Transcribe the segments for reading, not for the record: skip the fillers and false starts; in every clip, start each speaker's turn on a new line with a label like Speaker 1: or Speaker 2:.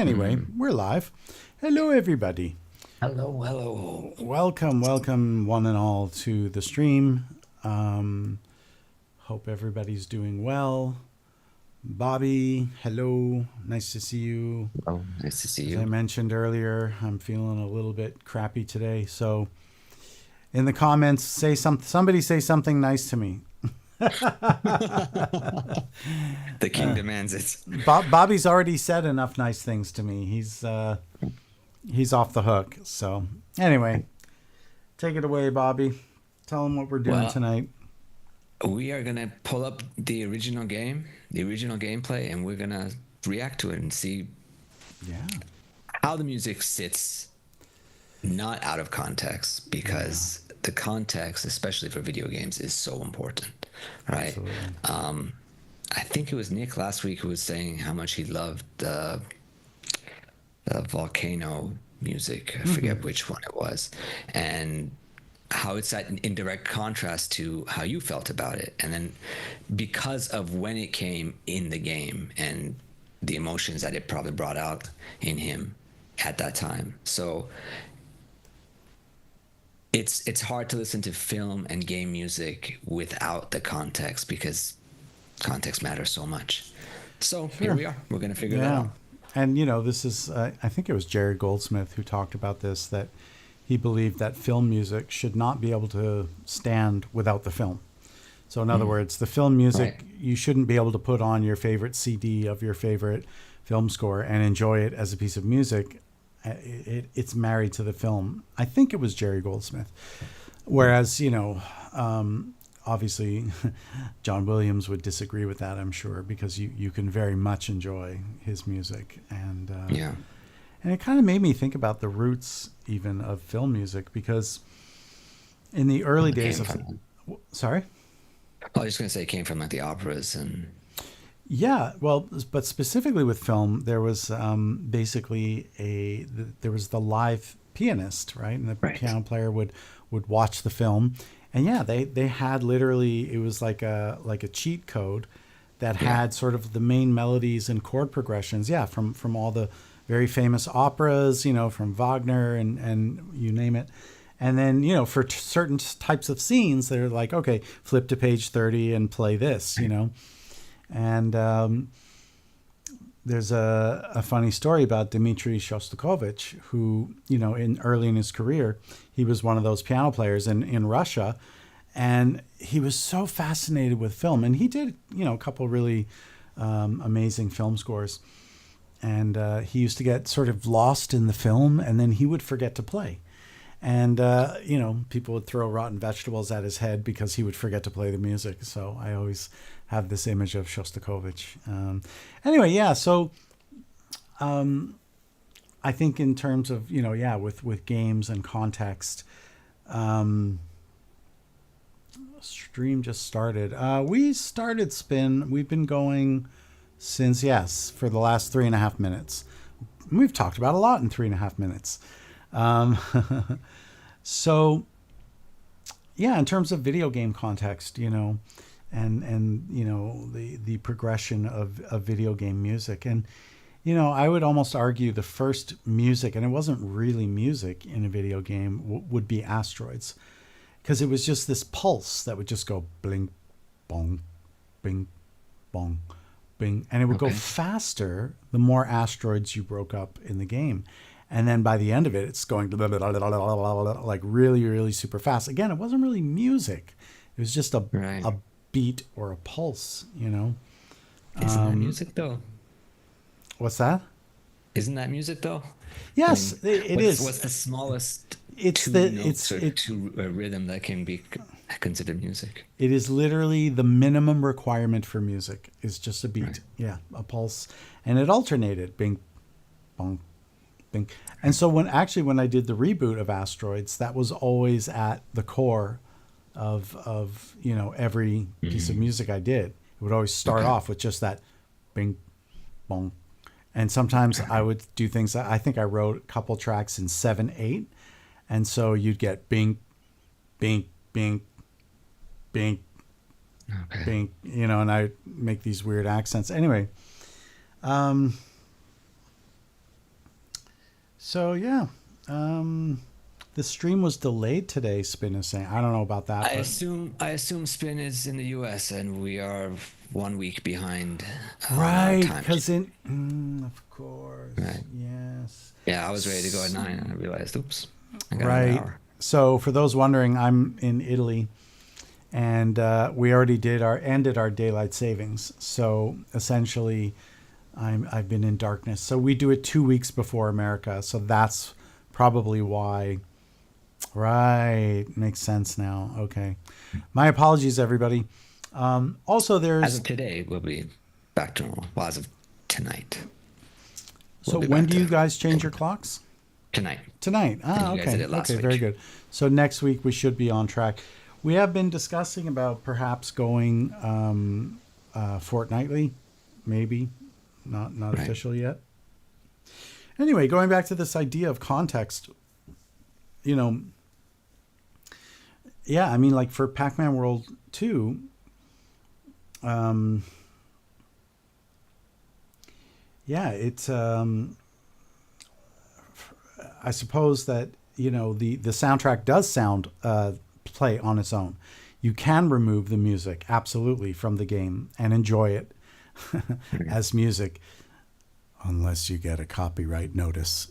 Speaker 1: Anyway, we're live. Hello, everybody.
Speaker 2: Hello, hello.
Speaker 1: Welcome, one and all, to the stream. Hope everybody's doing well. Bobby, hello. Nice to see you.
Speaker 2: Oh, nice to see
Speaker 1: As I
Speaker 2: you.
Speaker 1: mentioned earlier, I'm feeling a little bit crappy today. So, in the comments, somebody say something nice to me.
Speaker 2: The king demands it.
Speaker 1: Bobby's already said enough nice things to me. He's off the hook. So, anyway, take it away, Bobby. Tell him what we're doing
Speaker 2: Well,
Speaker 1: tonight.
Speaker 2: we are gonna pull up the original game, the original gameplay, and we're gonna react to it and see
Speaker 1: Yeah.
Speaker 2: how the music sits not out of context, because the context, especially for video games, is so important, right?
Speaker 1: Absolutely.
Speaker 2: I think it was Nick last week who was saying how much he loved the volcano music. I forget which one it was, and how it's at in direct contrast to how you felt about it. And then because of when it came in the game and the emotions that it probably brought out in him at that time. So it's hard to listen to film and game music without the context, because context matters so much. So here we are. We're going to figure that
Speaker 1: Yeah.
Speaker 2: out.
Speaker 1: And, this is, I think it was Jerry Goldsmith who talked about this, that he believed that film music should not be able to stand without the film. So, in other words, the film music,
Speaker 2: Right.
Speaker 1: you shouldn't be able to put on your favorite CD of your favorite film score and enjoy it as a piece of music. It's married to the film. I think it was Jerry Goldsmith. Whereas, obviously, John Williams would disagree with that, I'm sure, because you can very much enjoy his music.
Speaker 2: Yeah.
Speaker 1: And it kind of made me think about the roots even of film music, because in the early
Speaker 2: It
Speaker 1: days
Speaker 2: came
Speaker 1: of...
Speaker 2: from,
Speaker 1: Sorry?
Speaker 2: I was just going to say it came from like the operas and
Speaker 1: Yeah, well, but specifically with film, there was basically there was the live pianist, right? And the
Speaker 2: right.
Speaker 1: piano player would watch the film, and yeah, they had literally, it was like a cheat code that
Speaker 2: Yeah.
Speaker 1: had sort of the main melodies and chord progressions, yeah, from all the very famous operas, from Wagner and you name it. And then, for certain types of scenes, they're like, okay, flip to page 30 and play this. And there's a funny story about Dmitri Shostakovich, who, in early in his career, he was one of those piano players in Russia. And he was so fascinated with film. And he did, a couple really amazing film scores. And he used to get sort of lost in the film, and then he would forget to play. And, people would throw rotten vegetables at his head because he would forget to play the music. So I always have this image of Shostakovich. Anyway, yeah. So I think in terms of, with games and context, stream just started. We started Spin. We've been going since, yes, for the last 3.5 minutes. We've talked about a lot in 3.5 minutes. Um, so yeah, in terms of video game context, and the progression of video game music, and I would almost argue the first music, and it wasn't really music in a video game, would be Asteroids, because it was just this pulse that would just go bling, bong, bing, bong, bing, and it would go
Speaker 2: Okay.
Speaker 1: faster the more asteroids you broke up in the game. And then by the end of it, it's going like really, really super fast. Again, it wasn't really music. It was just a,
Speaker 2: Right.
Speaker 1: a beat or a pulse.
Speaker 2: Isn't that music though?
Speaker 1: What's that?
Speaker 2: Isn't that music though? I
Speaker 1: Yes,
Speaker 2: mean,
Speaker 1: it
Speaker 2: what's
Speaker 1: is.
Speaker 2: the smallest
Speaker 1: It's
Speaker 2: two
Speaker 1: the
Speaker 2: notes
Speaker 1: it's
Speaker 2: or
Speaker 1: it
Speaker 2: two rhythm that can be considered music?
Speaker 1: it is literally the minimum requirement for music is just a
Speaker 2: Right.
Speaker 1: beat. Yeah, a pulse, and it alternated, bing, bong, bing. And so when I did the reboot of Asteroids, that was always at the core of every piece of
Speaker 2: Mm.
Speaker 1: music I did. It would always start
Speaker 2: Okay.
Speaker 1: off with just that bing, bong. And sometimes I would do things. I think I wrote a couple tracks in 7/8, and so you'd get bing, bing, bing, bing,
Speaker 2: Okay.
Speaker 1: bing, and I make these weird accents. Anyway, um, So yeah, um, the stream was delayed today. Spin is saying. I don't know about that, but
Speaker 2: I assume Spin is in the U.S. and we are 1 week behind on our
Speaker 1: right,
Speaker 2: time.
Speaker 1: because of course,
Speaker 2: Right.
Speaker 1: yes,
Speaker 2: Yeah, I was ready to go at 9 and I realized, oops, I got another
Speaker 1: right.
Speaker 2: hour.
Speaker 1: So for those wondering, I'm in Italy, and we already ended our daylight savings. So essentially, I've been in darkness. So we do it 2 weeks before America. So that's probably why. Right, makes sense now. Okay, my apologies, everybody. Also,
Speaker 2: As
Speaker 1: there's
Speaker 2: of today, we'll be back to normal. Well, as of tonight, we'll
Speaker 1: so
Speaker 2: be
Speaker 1: when
Speaker 2: back
Speaker 1: do you
Speaker 2: to
Speaker 1: guys change your clocks?
Speaker 2: tonight.
Speaker 1: Tonight.
Speaker 2: I think
Speaker 1: Ah,
Speaker 2: you guys did
Speaker 1: okay.
Speaker 2: it
Speaker 1: Okay,
Speaker 2: last
Speaker 1: very
Speaker 2: week.
Speaker 1: good. So next week we should be on track. We have been discussing about perhaps going fortnightly, maybe not
Speaker 2: Right.
Speaker 1: official yet. Anyway, going back to this idea of context, you know, yeah, I mean, like for Pac-Man World 2, um, yeah, it's I suppose that the soundtrack does sound play on its own. You can remove the music absolutely from the game and enjoy it
Speaker 2: Right.
Speaker 1: as music, unless you get a copyright notice.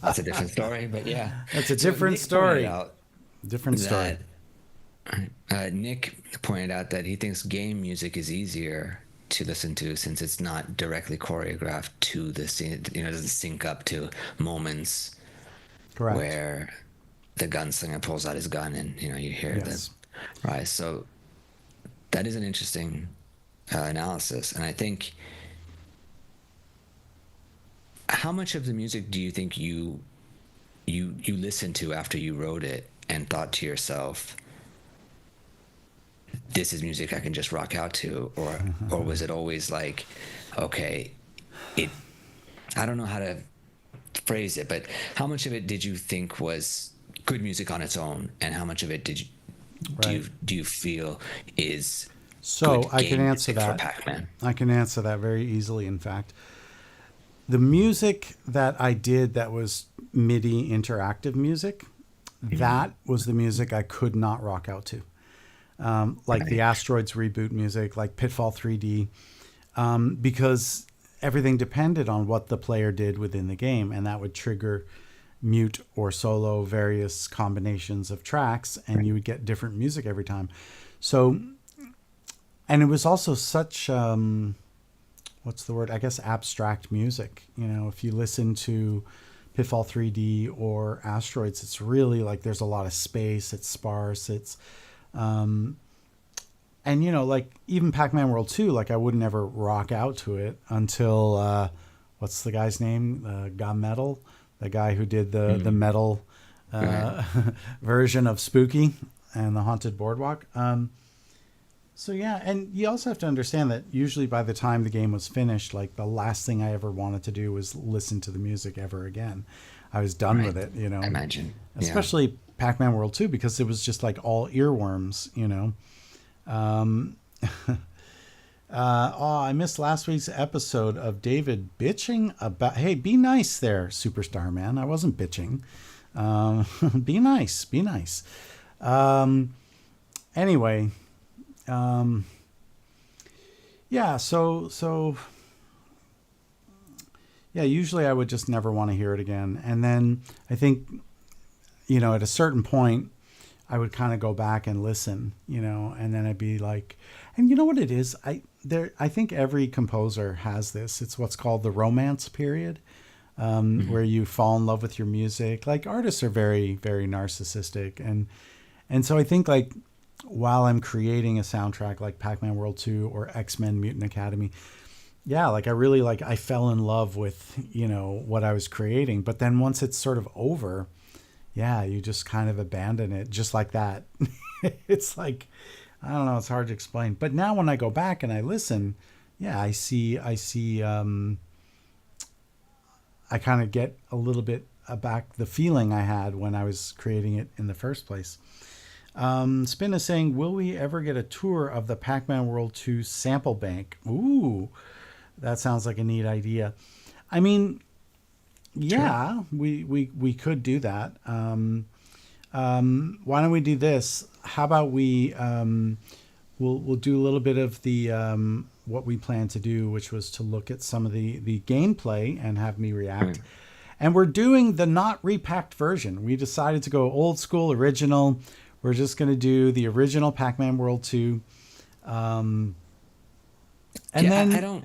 Speaker 2: That's a different story, but yeah.
Speaker 1: That's a
Speaker 2: So
Speaker 1: different
Speaker 2: Nick pointed
Speaker 1: story.
Speaker 2: out
Speaker 1: Different story.
Speaker 2: that Nick pointed out that he thinks game music is easier to listen to since it's not directly choreographed to the scene. It doesn't sync up to moments
Speaker 1: Correct.
Speaker 2: where the gunslinger pulls out his gun and you hear the
Speaker 1: Yes.
Speaker 2: rise. So that is an interesting analysis, and I think how much of the music do you think you listened to after you wrote it and thought to yourself, this is music I can just rock out to, or was it always like, okay, it I don't know how to phrase it, but how much of it did you think was good music on its own, and how much of it
Speaker 1: Right.
Speaker 2: do you feel is
Speaker 1: So
Speaker 2: good
Speaker 1: I can
Speaker 2: game
Speaker 1: answer
Speaker 2: music for
Speaker 1: that.
Speaker 2: Pac-Man?
Speaker 1: I can answer that very easily, in fact. The music that I did that was MIDI interactive music, that was the music I could not rock out to. Like the
Speaker 2: Right,
Speaker 1: Asteroids reboot music, like Pitfall 3D, because everything depended on what the player did within the game, and that would trigger mute or solo various combinations of tracks, and
Speaker 2: right,
Speaker 1: you would get different music every time. So, and it was also such what's the word? I guess abstract music. If you listen to Pitfall 3D or Asteroids, it's really like there's a lot of space. It's sparse. It's and like even Pac-Man World 2, like I wouldn't ever rock out to it until what's the guy's name? Metal, the guy who did the
Speaker 2: mm,
Speaker 1: metal
Speaker 2: right,
Speaker 1: uh, version of Spooky and the Haunted Boardwalk. So yeah, and you also have to understand that usually by the time the game was finished, like the last thing I ever wanted to do was listen to the music ever again. I was done
Speaker 2: right.
Speaker 1: with it,
Speaker 2: I imagine, yeah.
Speaker 1: especially Pac-Man World 2 because it was just like all earworms. Um, oh, I missed last week's episode of David bitching about. Hey, be nice there, superstar man. I wasn't bitching. Be nice. Be nice. Um, anyway, um, yeah. So yeah. Usually, I would just never want to hear it again, and then I think at a certain point, I would kind of go back and listen, and then I'd be like, and you know what it is? I think every composer has this. It's what's called the romance period,
Speaker 2: Hmm.
Speaker 1: where you fall in love with your music. Like artists are very, very narcissistic, and so I think like while I'm creating a soundtrack like Pac-Man World 2 or X-Men Mutant Academy, yeah, like I fell in love with what I was creating. But then once it's sort of over, yeah, you just kind of abandon it just like that. It's like, I don't know, it's hard to explain. But now when I go back and I listen, yeah, I kind of get a little bit back the feeling I had when I was creating it in the first place. Spin is saying, will we ever get a tour of the Pac-Man World 2 sample bank? Ooh, that sounds like a neat idea. I mean,
Speaker 2: Sure.
Speaker 1: Yeah, we could do that. Why don't we do this? How about we'll do a little bit of the what we plan to do, which was to look at some of the gameplay and have me react.
Speaker 2: Right.
Speaker 1: And we're doing the not repacked version. We decided to go old school, original. We're just going to do the original Pac-Man World 2. Um, and
Speaker 2: Yeah, I
Speaker 1: then
Speaker 2: don't.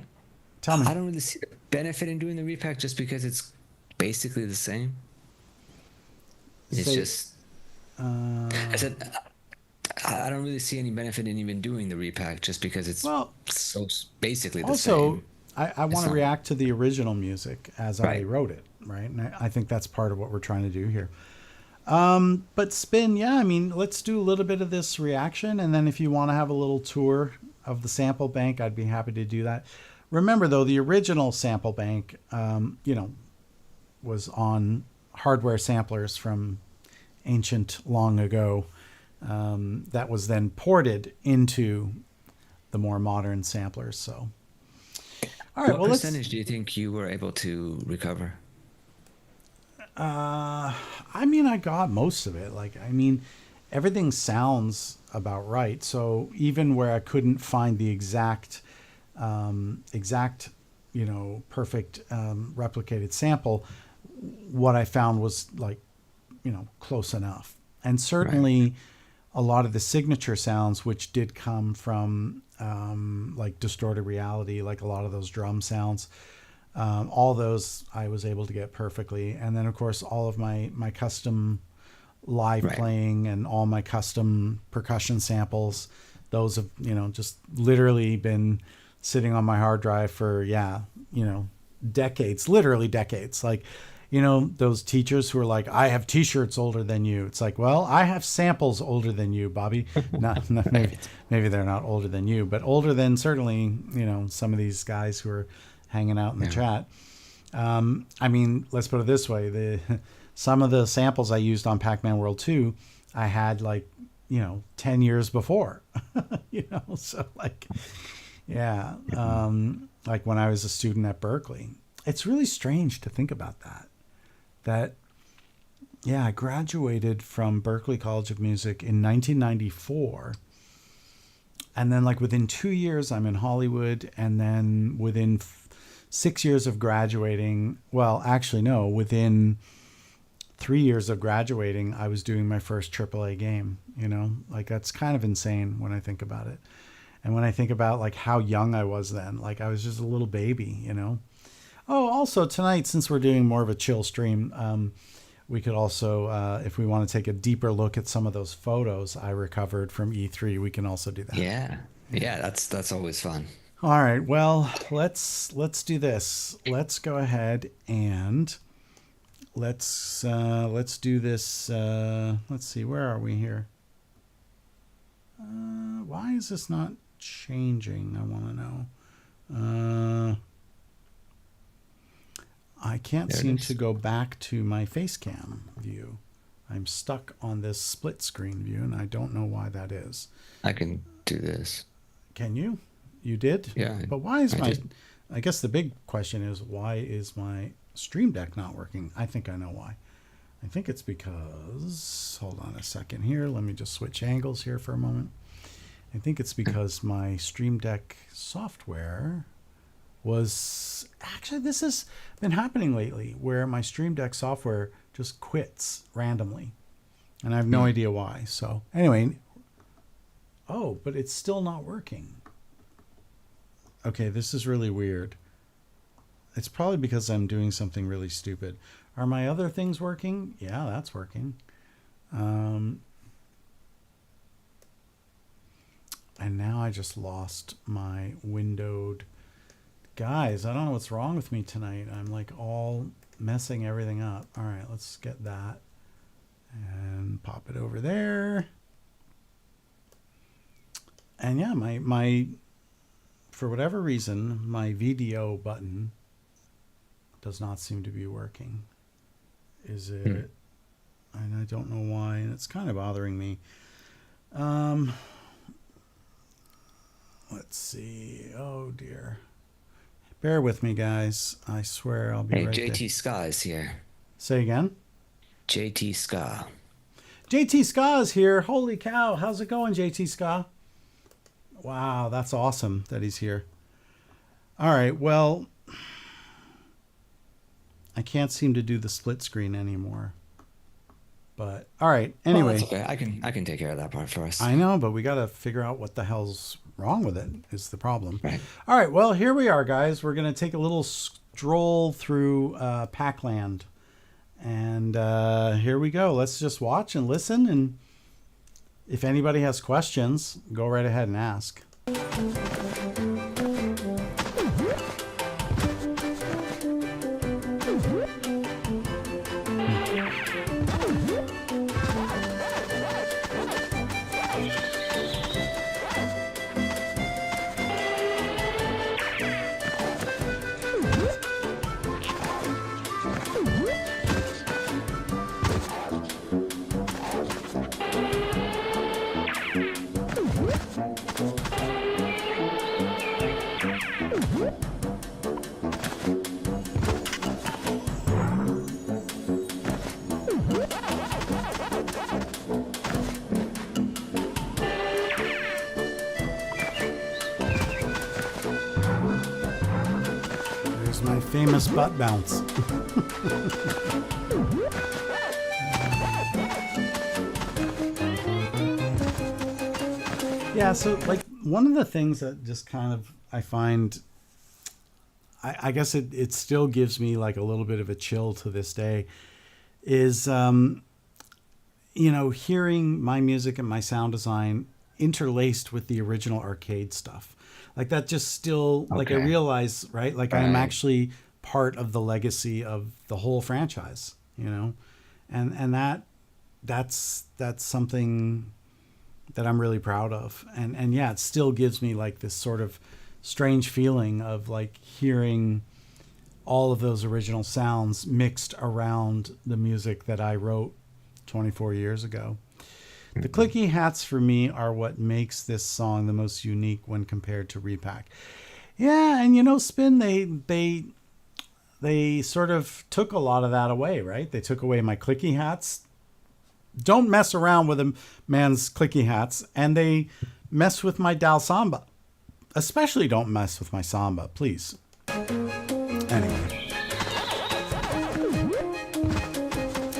Speaker 1: tell me.
Speaker 2: I don't really see the benefit in doing the repack just because it's basically the same. It's
Speaker 1: Say,
Speaker 2: just. I
Speaker 1: uh,
Speaker 2: said I don't really see any benefit in even doing the repack just because it's
Speaker 1: well,
Speaker 2: basically the
Speaker 1: also,
Speaker 2: same.
Speaker 1: I
Speaker 2: It's
Speaker 1: want to
Speaker 2: not
Speaker 1: react to the original music as I
Speaker 2: right.
Speaker 1: wrote it, right? And I think that's part of what we're trying to do here. But Spin, yeah, I mean, let's do a little bit of this reaction, and then if you want to have a little tour of the sample bank, I'd be happy to do that. Remember, though, the original sample bank, was on hardware samplers from ancient long ago. That was then ported into the more modern samplers. So, all right,
Speaker 2: What
Speaker 1: well, let's.
Speaker 2: percentage do you think you were able to recover?
Speaker 1: Uh, I mean, I got most of it. Like, I mean, everything sounds about right. So even where I couldn't find the exact, perfect replicated sample, what I found was like, close enough. And
Speaker 2: Right.
Speaker 1: certainly, a lot of the signature sounds, which did come from like distorted reality, like a lot of those drum sounds, all those I was able to get perfectly. And then, of course, all of my custom live
Speaker 2: Right.
Speaker 1: playing and all my custom percussion samples, those have, just literally been sitting on my hard drive for, yeah, decades, literally decades. Like, those teachers who are like, I have t-shirts older than you. It's like, well, I have samples older than you, Bobby. Not
Speaker 2: Right.
Speaker 1: maybe they're not older than you, but older than certainly, some of these guys who are hanging out in the
Speaker 2: Yeah.
Speaker 1: chat. I mean, let's put it this way: the some of the samples I used on Pac-Man World 2, I had like 10 years before. So like, yeah, like when I was a student at Berkeley. It's really strange to think about that. That yeah, I graduated from Berkeley College of Music in 1994. And then, like, within 2 years, I'm in Hollywood. And then within 6 years of graduating, well, actually, no, within 3 years of graduating, I was doing my first AAA game. Like, that's kind of insane when I think about it. And when I think about like how young I was then, like I was just a little baby. Oh, also tonight, since we're doing more of a chill stream, we could also, if we want to take a deeper look at some of those photos I recovered from E3, we can also do that.
Speaker 2: Yeah.
Speaker 1: Yeah.
Speaker 2: Yeah, that's always fun.
Speaker 1: All right. Well, let's do this. Let's go ahead and let's do this. Let's see. Where are we here? Why is this not changing? I want to know. I can't
Speaker 2: There it
Speaker 1: seem to
Speaker 2: is.
Speaker 1: go back to my face cam view. I'm stuck on this split screen view, and I don't know why that is.
Speaker 2: I can do this.
Speaker 1: Can you? You did?
Speaker 2: Yeah,
Speaker 1: But why is
Speaker 2: I
Speaker 1: my.
Speaker 2: did.
Speaker 1: I guess the big question is why is my Stream Deck not working? I think I know why. I think it's because. Hold on a second here. Let me just switch angles here for a moment. I think it's because my Stream Deck software was actually this has been happening lately where my Stream Deck software just quits randomly and I have no
Speaker 2: Hmm.
Speaker 1: idea why. So anyway, oh, but it's still not working. Okay, this is really weird. It's probably because I'm doing something really stupid. Are my other things working? Yeah, that's working. Um, and now I just lost my windowed. Guys, I don't know what's wrong with me tonight. I'm like all messing everything up. All right, let's get that and pop it over there. And yeah, my for whatever reason, my VDO button does not seem to be working. Is
Speaker 2: Hmm.
Speaker 1: it? And I don't know why, and it's kind of bothering me. Um, let's see. Oh dear. Bear with me, guys. I swear I'll be
Speaker 2: Hey,
Speaker 1: right there.
Speaker 2: JT Ska is here.
Speaker 1: Say again?
Speaker 2: JT Ska.
Speaker 1: JT Ska is here. Holy cow. How's it going, JT Ska? Wow, that's awesome that he's here. All right, well, I can't seem to do the split screen anymore. But all right, anyway.
Speaker 2: Well, that's okay. I can take care of that part for us.
Speaker 1: I know, but we got to figure out what the hell's wrong with it is the problem.
Speaker 2: Right.
Speaker 1: All right, well, here we are, guys. We're going to take a little stroll through Pac-Land. And here we go. Let's just watch and listen. And if anybody has questions, go right ahead and ask. There's my famous butt bounce. Yeah, so like one of the things that just kind of I find, I guess it still gives me like a little bit of a chill to this day, is hearing my music and my sound design interlaced with the original arcade stuff. Like that just still, like I realize, right? Like I'm actually part of the legacy of the whole franchise, and that's something that I'm really proud of. And yeah, it still gives me like this sort of strange feeling of like hearing all of those original sounds mixed around the music that I wrote 24 years ago. The clicky hats for me are what makes this song the most unique when compared to Re-Pac. Yeah, and Spin, they sort of took a lot of that away, right? They took away my clicky hats. Don't mess around with a man's clicky hats, and they mess with my Dal Samba. Especially don't mess with my samba, please. Anyway.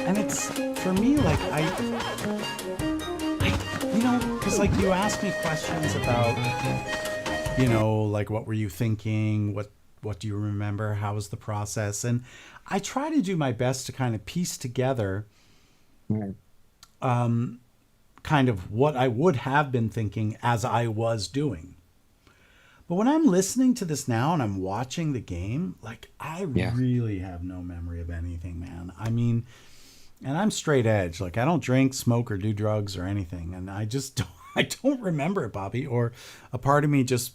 Speaker 1: And it's, for me, like, because like you ask me questions about, like what were you thinking? What do you remember? How was the process? And I try to do my best to kind of piece together kind of what I would have been thinking as I was doing. But when I'm listening to this now and I'm watching the game, like I really have no memory of anything, man. I mean, and I'm straight edge. Like I don't drink, smoke, or do drugs or anything. And I just don't, I don't remember it, Bobby. Or a part of me just,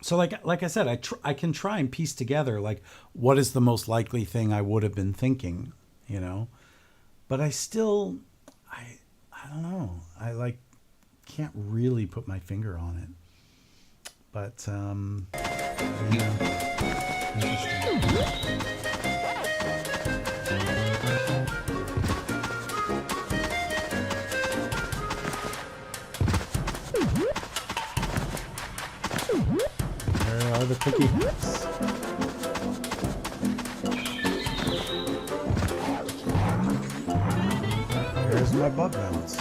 Speaker 1: So like I said, I can try and piece together like what is the most likely thing I would have been thinking, But I still, I don't know. I like can't really put my finger on it. But there are the cookie hits. There's my butt bounce.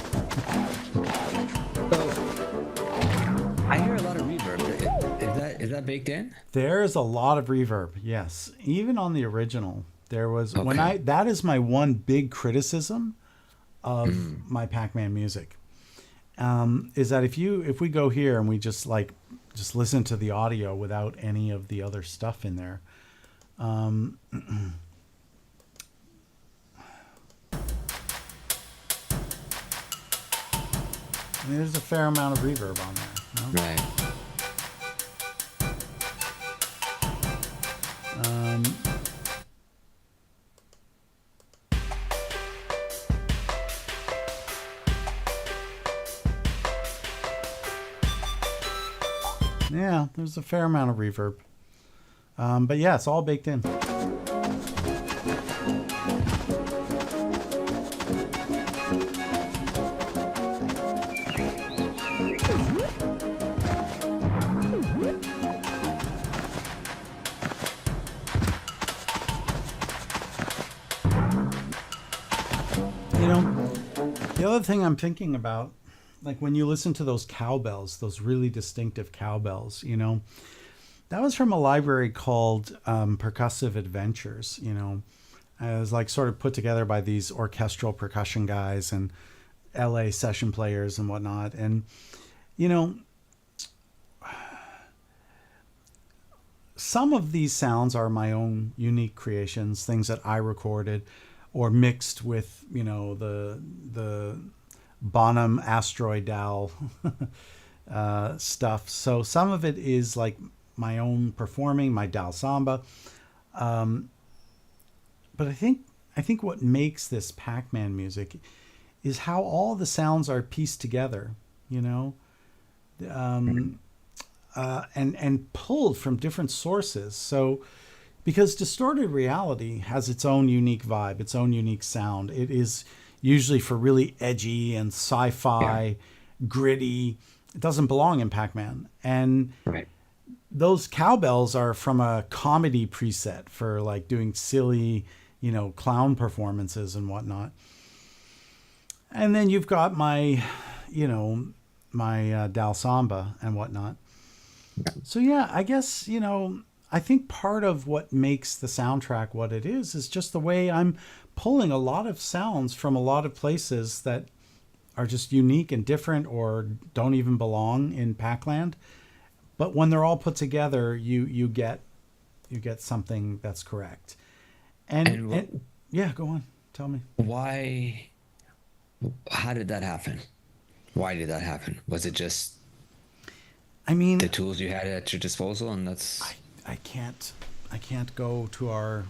Speaker 2: I hear a lot of reverb. Is that baked in?
Speaker 1: There's a lot of reverb, yes. Even on the original, there was that is my one big criticism of my Pac-Man music. Is that if we go here and we just listen to the audio without any of the other stuff in there, there's a fair amount of reverb on there.
Speaker 2: Right.
Speaker 1: Yeah, there's a fair amount of reverb. But yeah, it's all baked in. You know, the other thing I'm thinking about, like when you listen to those cowbells, those really distinctive cowbells, that was from a library called Percussive Adventures. It was like sort of put together by these orchestral percussion guys and LA session players and whatnot. And, you know, some of these sounds are my own unique creations, things that I recorded or mixed with, the Bonham Asteroid Dal stuff. So some of it is like my own performing, my Dal Samba. But I think what makes this Pac-Man music is how all the sounds are pieced together, and pulled from different sources. So, because distorted reality has its own unique vibe, its own unique sound. It is usually for really edgy and sci-fi, gritty. It doesn't belong in Pac-Man. And
Speaker 2: Right.
Speaker 1: those cowbells are from a comedy preset for like doing silly, clown performances and whatnot. And then you've got my Dal Samba and whatnot. So yeah, I guess, I think part of what makes the soundtrack what it is just the way I'm pulling a lot of sounds from a lot of places that are just unique and different or don't even belong in Pac-Land. But when they're all put together, you get something that's correct. And yeah, go on. Tell me.
Speaker 2: How did that happen? Why did that happen? Was it just
Speaker 1: I mean,
Speaker 2: the tools you had at your disposal, and that's?
Speaker 1: I can't go to our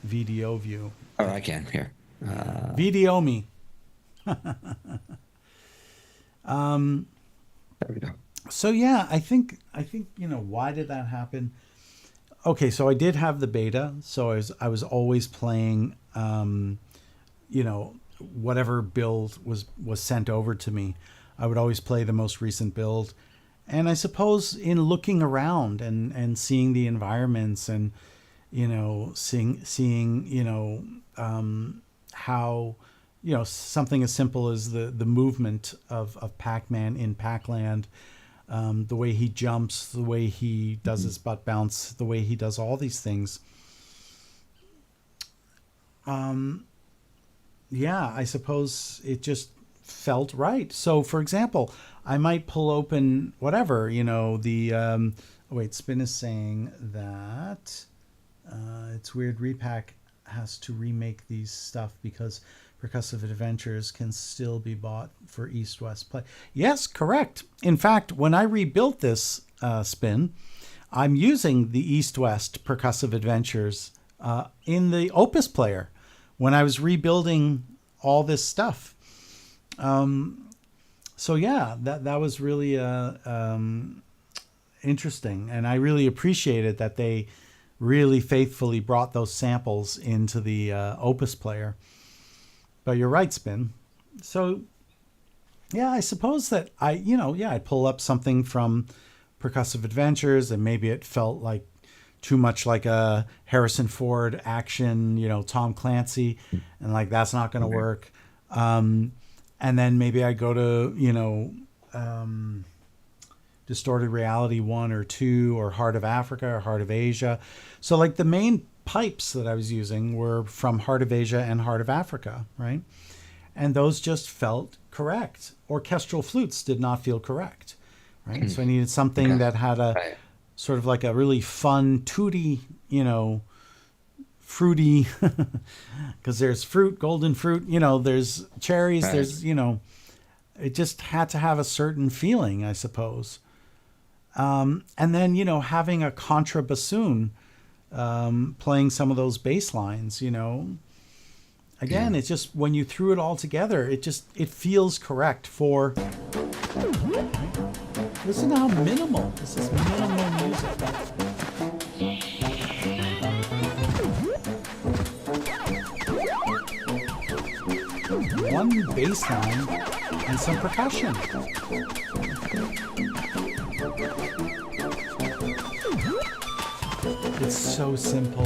Speaker 1: VDO view.
Speaker 2: Oh, I can here.
Speaker 1: VDO me.
Speaker 2: There we go.
Speaker 1: So yeah, I think why did that happen? Okay, so I did have the beta, so I was always playing whatever build was sent over to me. I would always play the most recent build. And I suppose in looking around and seeing the environments and seeing how something as simple as the movement of Pac-Man in Pac-Land, the way he jumps, the way he does his butt bounce, the way he does all these things. Yeah, I suppose it just felt right. So, for example, I might pull open whatever, Spin is saying that it's weird Re-Pac has to remake these stuff because Percussive Adventures can still be bought for East-West play. Yes, correct. In fact, when I rebuilt this Spin, I'm using the East-West Percussive Adventures in the Opus player when I was rebuilding all this stuff. So yeah, that was really interesting, and I really appreciated that they really faithfully brought those samples into the Opus player. But you're right, Spin. So yeah, I suppose that I'd pull up something from Percussive Adventures, and maybe it felt like too much like a Harrison Ford action, Tom Clancy, and like that's not going to work. And then maybe I go to, Distorted Reality 1 or 2 or Heart of Africa or Heart of Asia. So like the main pipes that I was using were from Heart of Asia and Heart of Africa, right? And those just felt correct. Orchestral flutes did not feel correct, right? So I needed something that had a sort of like a really fun, tooty, fruity, because there's fruit, golden fruit, there's cherries, there's, it just had to have a certain feeling, I suppose. And then, having a contrabassoon playing some of those bass lines, again, it's just when you threw it all together, it feels correct for. Listen to how minimal. This is minimal music. One bass line and some percussion. It's so simple.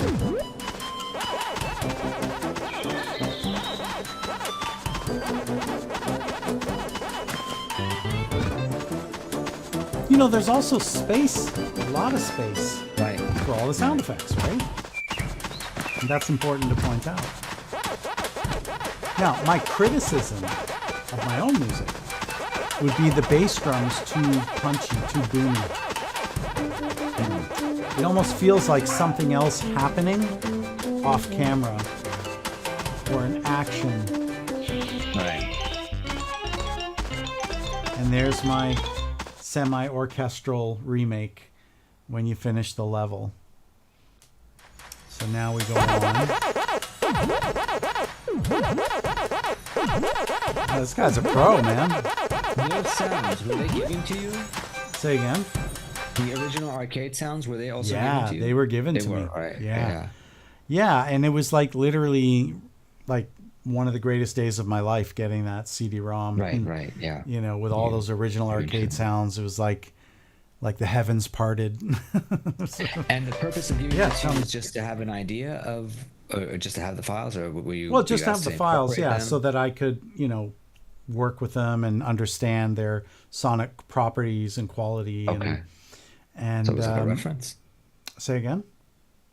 Speaker 1: You know, there's also space, a lot of space,
Speaker 2: Right.
Speaker 1: for all the sound effects, right? And that's important to point out. Now, my criticism of my own music would be the bass drums too punchy, too boomy. It almost feels like something else happening off camera or an action.
Speaker 2: Right.
Speaker 1: And there's my semi-orchestral remake when you finish the level. So now we go on. Oh, this guy's a pro, man.
Speaker 2: Those sounds, were they given to you?
Speaker 1: Say again?
Speaker 2: The original arcade sounds, were they also
Speaker 1: Yeah,
Speaker 2: given to you?
Speaker 1: they were given
Speaker 2: They
Speaker 1: to
Speaker 2: were,
Speaker 1: me.
Speaker 2: right.
Speaker 1: Yeah. Yeah, and it was like literally like one of the greatest days of my life getting that CD-ROM.
Speaker 2: Right,
Speaker 1: And,
Speaker 2: right, yeah.
Speaker 1: You know, with all those original arcade sounds, it was like the heavens parted.
Speaker 2: And the purpose of giving
Speaker 1: Yeah,
Speaker 2: it to
Speaker 1: tell
Speaker 2: you
Speaker 1: me.
Speaker 2: was just to have an idea of, or just to have the files, or were you?
Speaker 1: Well,
Speaker 2: were
Speaker 1: just
Speaker 2: you
Speaker 1: have
Speaker 2: asked
Speaker 1: the
Speaker 2: to
Speaker 1: files,
Speaker 2: incorporate
Speaker 1: yeah,
Speaker 2: them?
Speaker 1: so that I could, you know, work with them and understand their sonic properties and quality.
Speaker 2: Okay.
Speaker 1: And
Speaker 2: So it was like a reference.
Speaker 1: say again?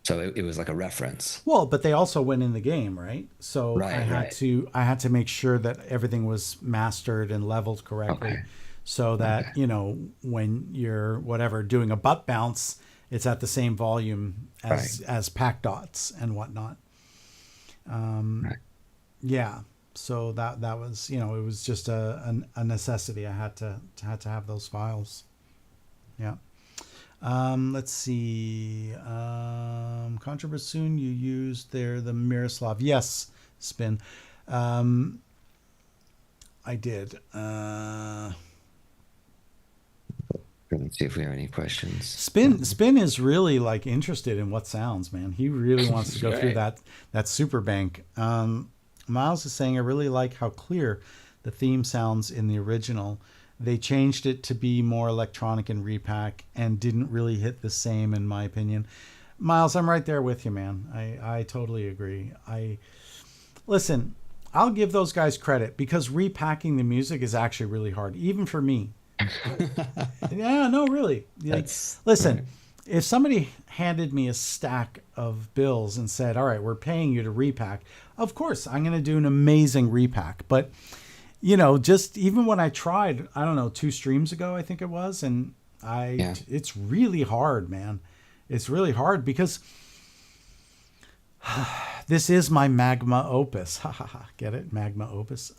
Speaker 2: So it was like a reference.
Speaker 1: Well, but they also went in the game, right? So
Speaker 2: Right,
Speaker 1: I had to make sure that everything was mastered and leveled correctly,
Speaker 2: Okay.
Speaker 1: so that
Speaker 2: Okay.
Speaker 1: you know when you're whatever doing a butt bounce, it's at the same volume as pack dots and whatnot.
Speaker 2: Right.
Speaker 1: Yeah, so that was, you know, it was just a necessity. I had to have those files. Yeah. Let's see. Contra Bassoon, you used there the Miroslav. Yes, Spin. I did.
Speaker 2: Let's see if we have any questions.
Speaker 1: Spin is really like interested in what sounds, man. He really wants to go through
Speaker 2: Right.
Speaker 1: that super bank. Miles is saying, I really like how clear the theme sounds in the original. They changed it to be more electronic in Re-Pac and didn't really hit the same, in my opinion. Miles, I'm right there with you, man. I totally agree. Listen, I'll give those guys credit because repacking the music is actually really hard, even for me. Yeah, no, really. Like, listen,
Speaker 2: right.
Speaker 1: if somebody handed me a stack of bills and said, all right, we're paying you to Re-Pac, of course, I'm going to do an amazing Re-Pac. But, you know, just even when I tried, I don't know, 2 streams ago, I think it was, and it's really hard, man. It's really hard because this is my magma opus. Ha ha ha. Get it? Magma opus.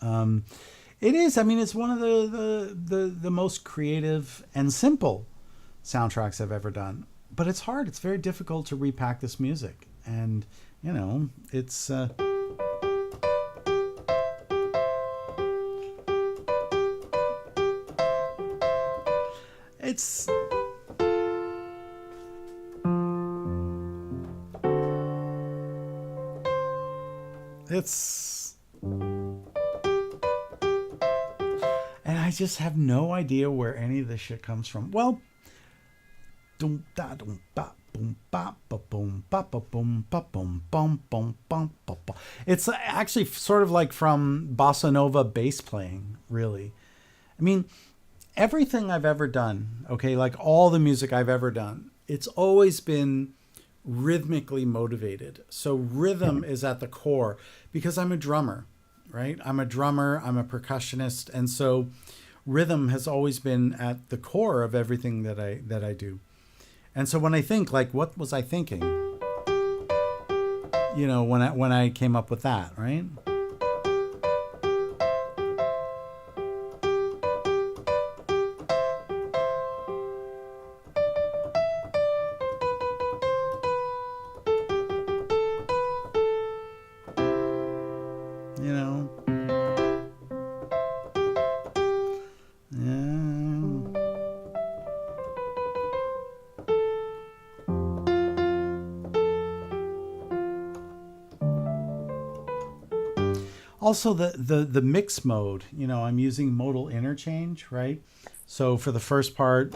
Speaker 1: It is. I mean, it's one of the most creative and simple soundtracks I've ever done. But it's hard. It's very difficult to repack this music. And, you know, it's... it's... It's... And I just have no idea where any of this shit comes from. Well, doom da doom ba boom ba ba boom ba ba boom ba boom bum bum bum ba ba. It's actually sort of like from bossa nova bass playing, really. I mean, everything I've ever done, okay, like all the music I've ever done, it's always been rhythmically motivated. So rhythm is at the core because I'm a drummer, right? I'm a drummer, I'm a percussionist, and so rhythm has always been at the core of everything that I do. And so when I think, like, what was I thinking? You know, when I came up with that, right? You know. Yeah. Also the mix mode, I'm using modal interchange, right? So for the first part,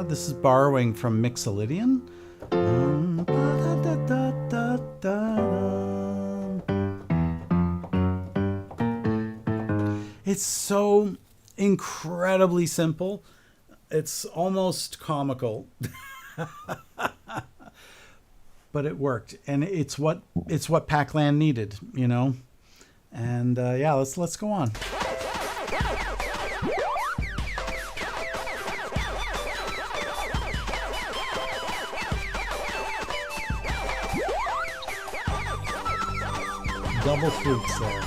Speaker 1: this is borrowing from Mixolydian. It's so incredibly simple. It's almost comical. But it worked, and it's what Pac-Land needed, And yeah, let's go on. Double flutes there.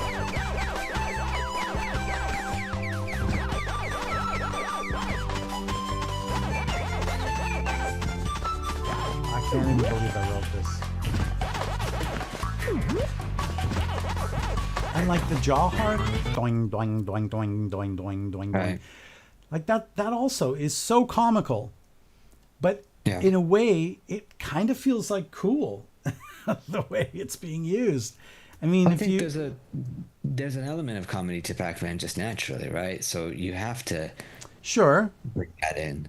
Speaker 1: I can't even believe I wrote this. And like the jaw harp, doing, doing, doing, doing, doing, doing, doing,
Speaker 2: Right.
Speaker 1: doing. Like that also is so comical, but
Speaker 2: Yeah.
Speaker 1: in a way, it kind of feels like cool the way it's being used. I mean,
Speaker 2: I
Speaker 1: if
Speaker 2: think
Speaker 1: you
Speaker 2: there's an element of comedy to Pac-Man just naturally, right? So you have to
Speaker 1: sure,
Speaker 2: bring that in.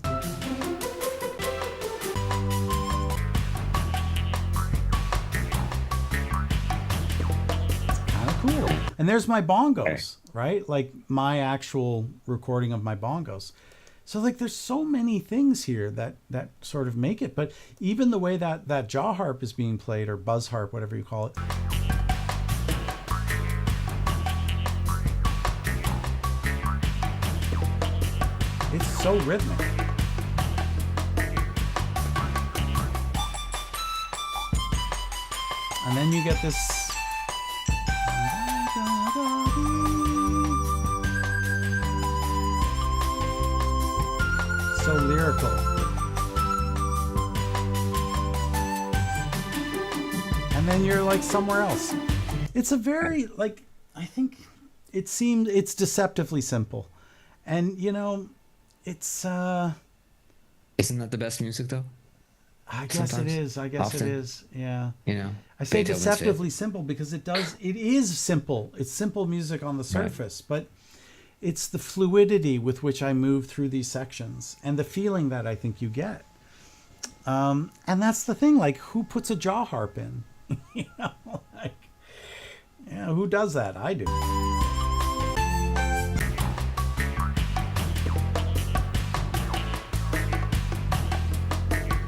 Speaker 1: kind of cool. And there's my bongos, right? Like my actual recording of my bongos. So like there's so many things here that sort of make it. But even the way that jaw harp is being played, or buzz harp, whatever you call it. It's so rhythmic. And then you get this. So lyrical. And then you're like somewhere else. It's a very, like, I think it's deceptively simple. And, it's,
Speaker 2: Isn't that the best music though?
Speaker 1: I guess
Speaker 2: Sometimes.
Speaker 1: it is. I guess
Speaker 2: Often.
Speaker 1: it is. Yeah. I say
Speaker 2: Beethoven's
Speaker 1: deceptively simple because it is simple. It's simple music on the surface, but it's the fluidity with which I move through these sections and the feeling that I think you get. And that's the thing, like, who puts a jaw harp in? Like, who does that? I do.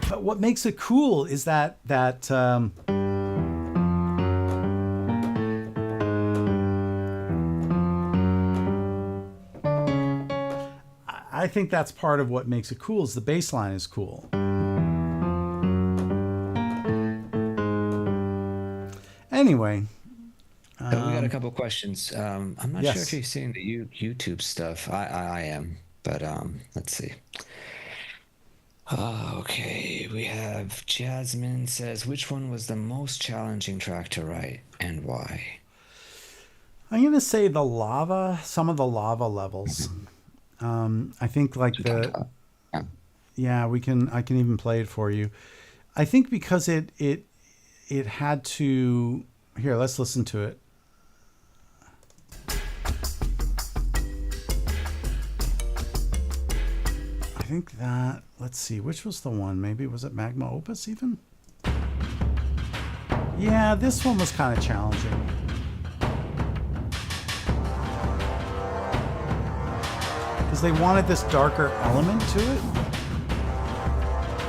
Speaker 1: But what makes it cool is that I think that's part of what makes it cool is the bass line is cool. Anyway.
Speaker 2: We got a couple of questions. I'm not
Speaker 1: yes.
Speaker 2: sure if you're seeing the YouTube stuff. I am, but let's see. Okay, we have Jasmine says, which one was the most challenging track to write and why?
Speaker 1: I'm going to say some of the lava levels. I think like yeah, I can even play it for you. I think because it had to, here, let's listen to it. I think that, let's see, which was the one? Maybe was it Magma Opus even? Yeah, this one was kind of challenging. Because they wanted this darker element to it.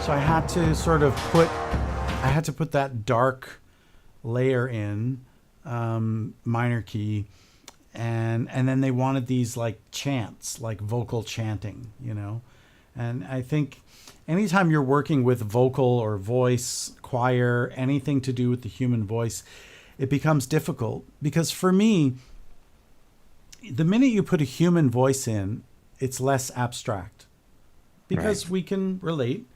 Speaker 1: So I had to sort of put that dark layer in, minor key, and then they wanted these like chants, like vocal chanting, And I think anytime you're working with vocal or voice, choir, anything to do with the human voice, it becomes difficult. Because for me, the minute you put a human voice in, it's less abstract. Because we can relate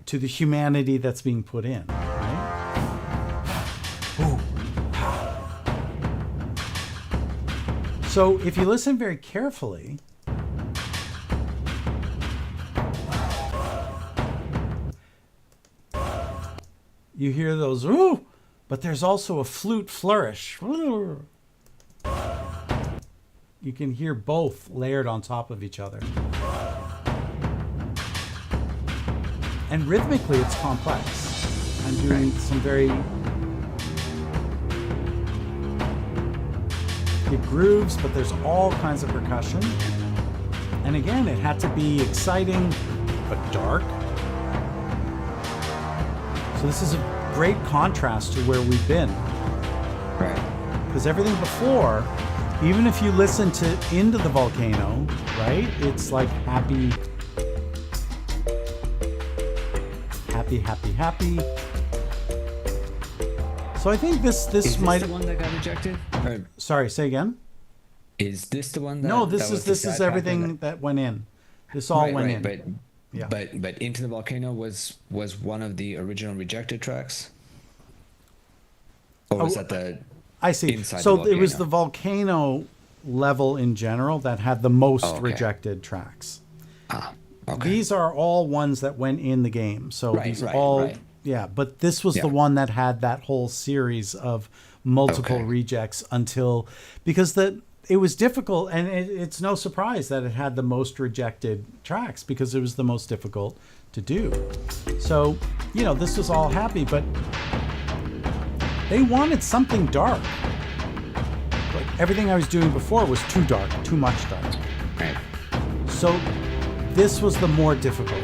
Speaker 1: to the humanity that's being put in, right? Ooh. So if you listen very carefully, you hear those ooh, but there's also a flute flourish. You can hear both layered on top of each other. And rhythmically, it's complex. I'm doing some very... It grooves, but there's all kinds of percussion. And again, it had to be exciting, but dark. So this is a great contrast to where we've been.
Speaker 2: Right.
Speaker 1: Because everything before, even if you listen to Into the Volcano, right? It's like happy, happy, happy, happy. So I think this
Speaker 2: Is
Speaker 1: might...
Speaker 2: this the one that got rejected? Or
Speaker 1: Sorry, say again?
Speaker 2: is this the one that...
Speaker 1: No,
Speaker 2: that was the
Speaker 1: this is
Speaker 2: sad
Speaker 1: everything that went in. This all went in.
Speaker 2: But
Speaker 1: Yeah.
Speaker 2: but Into the Volcano was one of the original rejected tracks? Or was that the...
Speaker 1: I see.
Speaker 2: Inside
Speaker 1: So
Speaker 2: the
Speaker 1: it was the
Speaker 2: volcano.
Speaker 1: volcano level in general that had the most
Speaker 2: Oh, okay.
Speaker 1: rejected tracks.
Speaker 2: Ah, okay.
Speaker 1: These are all ones that went in the game. So
Speaker 2: Right,
Speaker 1: these
Speaker 2: right,
Speaker 1: all,
Speaker 2: right.
Speaker 1: yeah. But this was
Speaker 2: Yeah.
Speaker 1: the one that had that whole series of multiple
Speaker 2: Okay.
Speaker 1: rejects because it was difficult, and it's no surprise that it had the most rejected tracks because it was the most difficult to do. So, this was all happy, but they wanted something dark. Like everything I was doing before was too dark, too much dark.
Speaker 2: Right.
Speaker 1: So this was the more difficult.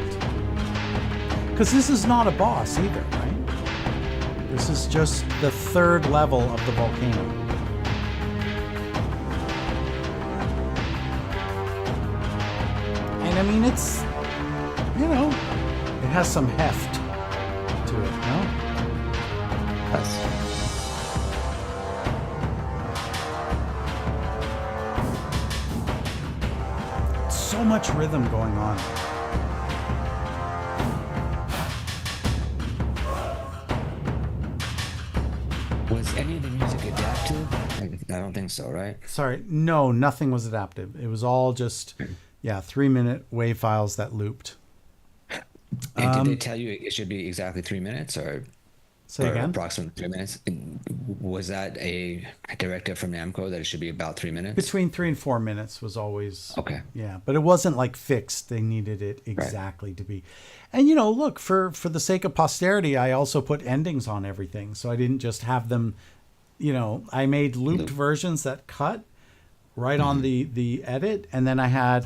Speaker 1: Because this is not a boss either, right? This is just the third level of the volcano. And I mean, it's, it has some heft to it, no?
Speaker 2: That's...
Speaker 1: So much rhythm going on.
Speaker 2: Was any of the music adapted? I don't think so, right?
Speaker 1: Sorry, no, nothing was adaptive. It was all just, 3-minute WAV files that looped.
Speaker 2: And did they tell you it should be exactly 3 minutes or
Speaker 1: Say again?
Speaker 2: approximately 3 minutes? Was that a directive from Namco that it should be about 3 minutes?
Speaker 1: Between 3 and 4 minutes was always...
Speaker 2: Okay.
Speaker 1: Yeah, but it wasn't like fixed. They needed it exactly to be. And, look, for the sake of posterity, I also put endings on everything. So I didn't just have them, I made looped versions that cut right on the edit. And then I had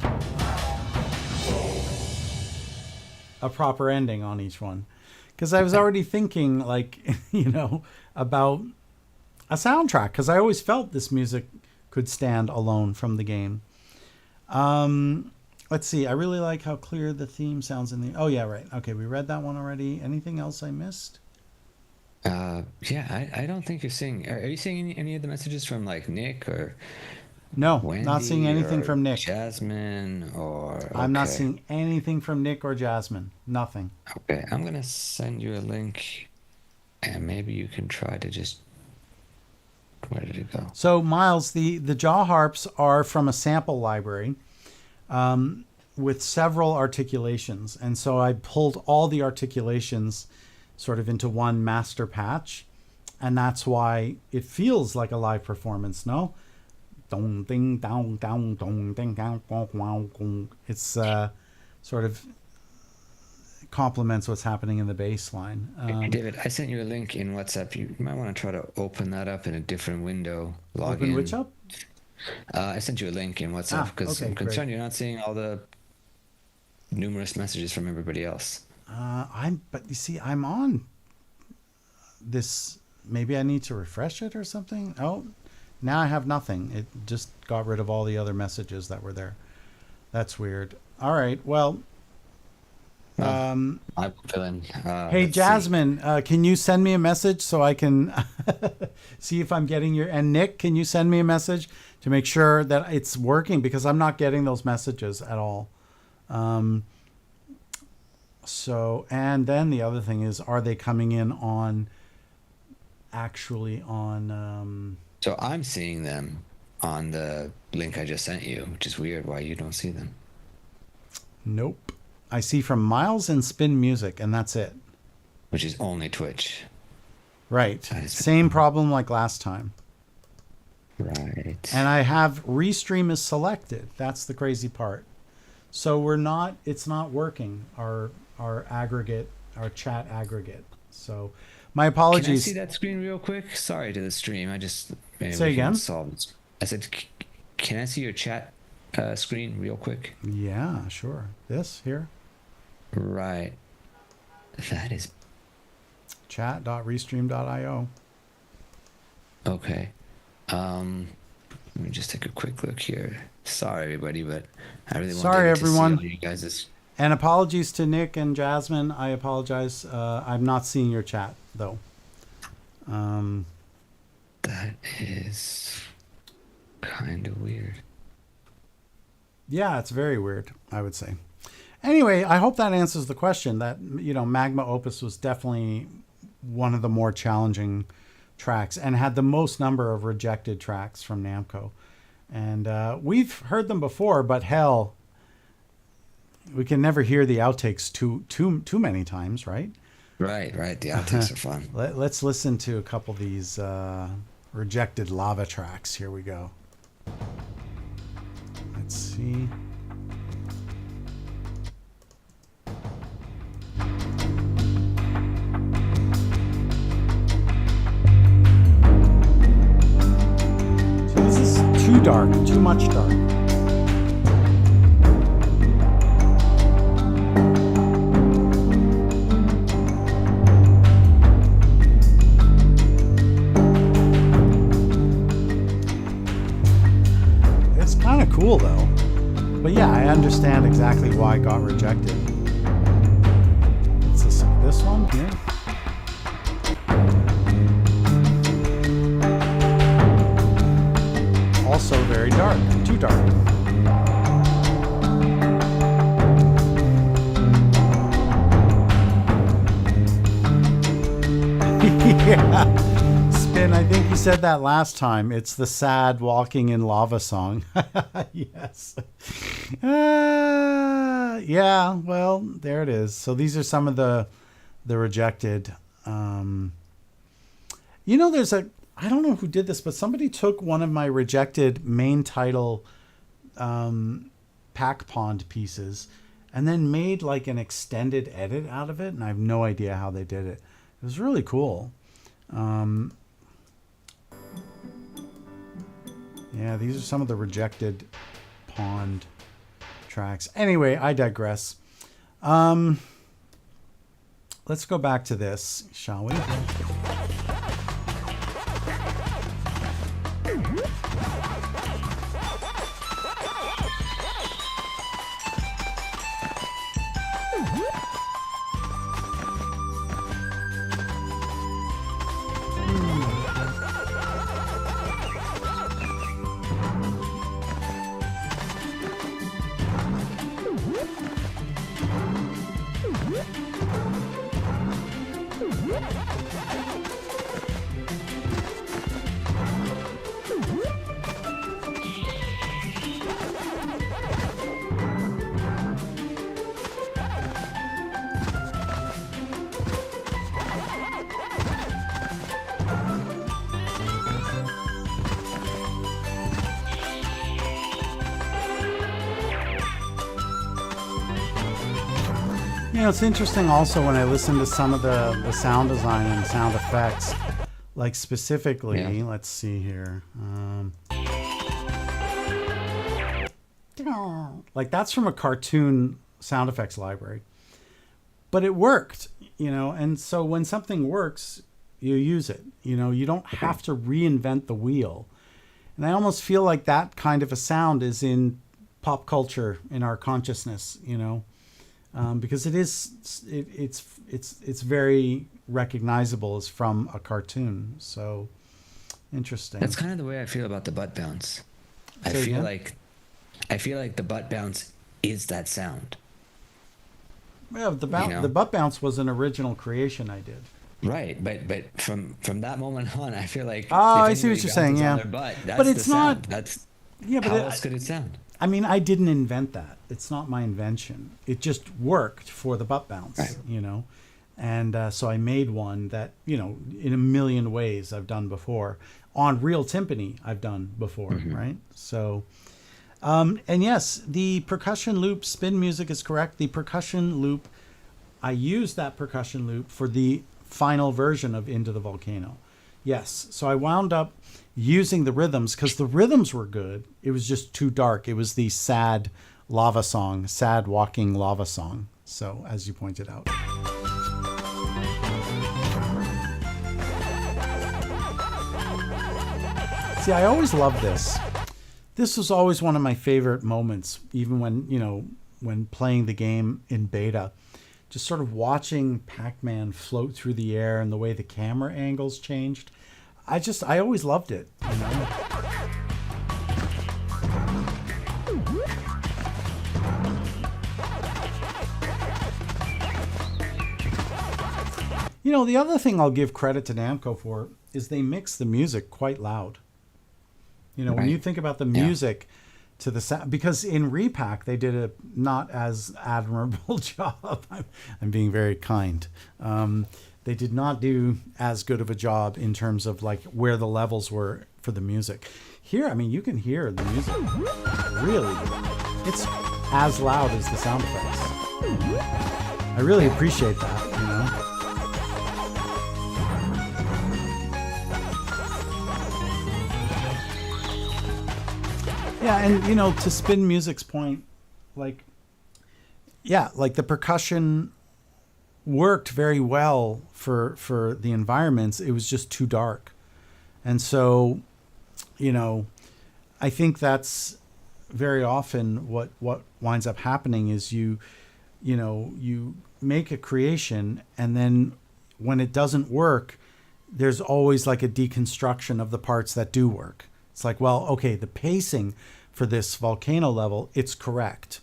Speaker 1: a proper ending on each one. Because I was already thinking, like, about a soundtrack. Because I always felt this music could stand alone from the game. Let's see. I really like how clear the theme sounds in the... Oh, yeah, right. Okay, we read that one already. Anything else I missed?
Speaker 2: Yeah, I don't think you're seeing... Are you seeing any of the messages from, like, Nick or...
Speaker 1: No,
Speaker 2: Wendy
Speaker 1: not seeing anything
Speaker 2: or
Speaker 1: from Nick.
Speaker 2: Jasmine or...
Speaker 1: I'm not
Speaker 2: okay.
Speaker 1: seeing anything from Nick or Jasmine. Nothing.
Speaker 2: Okay, I'm going to send you a link and maybe you can try to just... Where did it go?
Speaker 1: So, Miles, the jaw harps are from a sample library with several articulations. And so I pulled all the articulations sort of into one master patch. And that's why it feels like a live performance, no? Dong, ding, dong, dong, dong, ding, dong, wow, wow. It's sort of complements what's happening in the bass line.
Speaker 2: David, I sent you a link in WhatsApp. You might want to try to open that up in a different window. Log
Speaker 1: Open
Speaker 2: in.
Speaker 1: which up?
Speaker 2: I sent you a link in WhatsApp because
Speaker 1: okay,
Speaker 2: I'm concerned
Speaker 1: great.
Speaker 2: you're not seeing all the numerous messages from everybody else.
Speaker 1: But you see, I'm on this. Maybe I need to refresh it or something. Oh, now I have nothing. It just got rid of all the other messages that were there. That's weird. All right. Well,
Speaker 2: I'm feeling.
Speaker 1: hey, Jasmine, can you send me a message so I can see if I'm getting your... And Nick, can you send me a message to make sure that it's working? Because I'm not getting those messages at all. So, and then the other thing is, are they coming in on... actually on...
Speaker 2: So I'm seeing them on the link I just sent you, which is weird why you don't see them.
Speaker 1: Nope. I see from Miles and Spin Music, and that's it.
Speaker 2: Which is only Twitch.
Speaker 1: Right.
Speaker 2: That is
Speaker 1: Same problem like last time.
Speaker 2: right.
Speaker 1: And I have Restream is selected. That's the crazy part. So it's not working, our aggregate, our chat aggregate. So my apologies.
Speaker 2: Can I see that screen real quick? Sorry to the stream. I just maybe
Speaker 1: Say
Speaker 2: we can
Speaker 1: again?
Speaker 2: solve this. I said, can I see your chat screen real quick?
Speaker 1: Yeah, sure. This here.
Speaker 2: Right. That is
Speaker 1: chat.restream.io.
Speaker 2: okay. Let me just take a quick look here. Sorry, everybody, but I really
Speaker 1: Sorry,
Speaker 2: wanted
Speaker 1: everyone.
Speaker 2: to see all you guys'.
Speaker 1: And apologies to Nick and Jasmine. I apologize. I'm not seeing your chat though.
Speaker 2: That is kind of weird.
Speaker 1: Yeah, it's very weird, I would say. Anyway, I hope that answers the question. That, Magma Opus was definitely one of the more challenging tracks and had the most number of rejected tracks from Namco. And we've heard them before, but hell, we can never hear the outtakes too many times, right?
Speaker 2: Right. The outtakes are fun.
Speaker 1: Let's listen to a couple of these rejected lava tracks. Here we go. Let's see. So this is too dark, too much dark. It's kind of cool though. But yeah, I understand exactly why it got rejected. Let's listen to this one here. Also very dark, too dark. Yeah. Spin, I think you said that last time. It's the sad walking in lava song. Yes. Yeah, well, there it is. So these are some of the rejected. There's I don't know who did this, but somebody took one of my rejected main title Pac Pond pieces and then made like an extended edit out of it, and I have no idea how they did it. It was really cool. Yeah, these are some of the rejected Pond tracks. Anyway, I digress. Let's go back to this, shall we? It's interesting also when I listen to some of the sound design and sound effects, like specifically, Let's see here. Like that's from a cartoon sound effects library. But it worked, and so when something works, you use it. You don't have to reinvent the wheel. And I almost feel like that kind of a sound is in pop culture, in our consciousness, because it's very recognizable as from a cartoon. So interesting.
Speaker 2: That's kind of the way I feel about the butt bounce. I feel like the butt bounce is that sound.
Speaker 1: Yeah, the butt bounce was an original creation I did.
Speaker 2: Right, but from that moment on, I feel like
Speaker 1: Oh,
Speaker 2: if
Speaker 1: I see what
Speaker 2: anybody
Speaker 1: you're saying.
Speaker 2: bounces on
Speaker 1: Yeah,
Speaker 2: their butt,
Speaker 1: but
Speaker 2: that's the
Speaker 1: it's not.
Speaker 2: sound. That's
Speaker 1: Yeah, but
Speaker 2: how else could it sound?
Speaker 1: I mean, I didn't invent that. It's not my invention. It just worked for the butt
Speaker 2: Right.
Speaker 1: bounce, you know. And so I made one that, you know, in a million ways I've done before. On real timpani, I've done before,
Speaker 2: Hmm.
Speaker 1: right? So, and yes, the percussion loop spin music is correct. The percussion loop, I used that percussion loop for the final version of Into the Volcano. Yes. So I wound up using the rhythms because the rhythms were good. It was just too dark. It was the sad lava song, sad walking lava song. So, as you pointed out. See, I always loved this. This was always one of my favorite moments, even when, you know, when playing the game in beta. Just sort of watching Pac-Man float through the air and the way the camera angles changed. I always loved it, you know. You know, the other thing I'll give credit to Namco for is they mix the music quite loud. You know, when you
Speaker 2: Right.
Speaker 1: think about the
Speaker 2: Yeah.
Speaker 1: music to the sound, because in Re-Pac they did a not as admirable job. I'm being very kind. They did not do as good of a job in terms of like where the levels were for the music. Here, I mean, you can hear the music really. It's as loud as the sound effects. I really appreciate that. You know. Yeah, and you know, to Spin Music's point, like, yeah, like the percussion worked very well for the environments. It was just too dark, and so, you know, I think that's very often what winds up happening is you know, you make a creation, and then when it doesn't work, there's always like a deconstruction of the parts that do work. It's like, well, okay, the pacing for this volcano level, it's correct.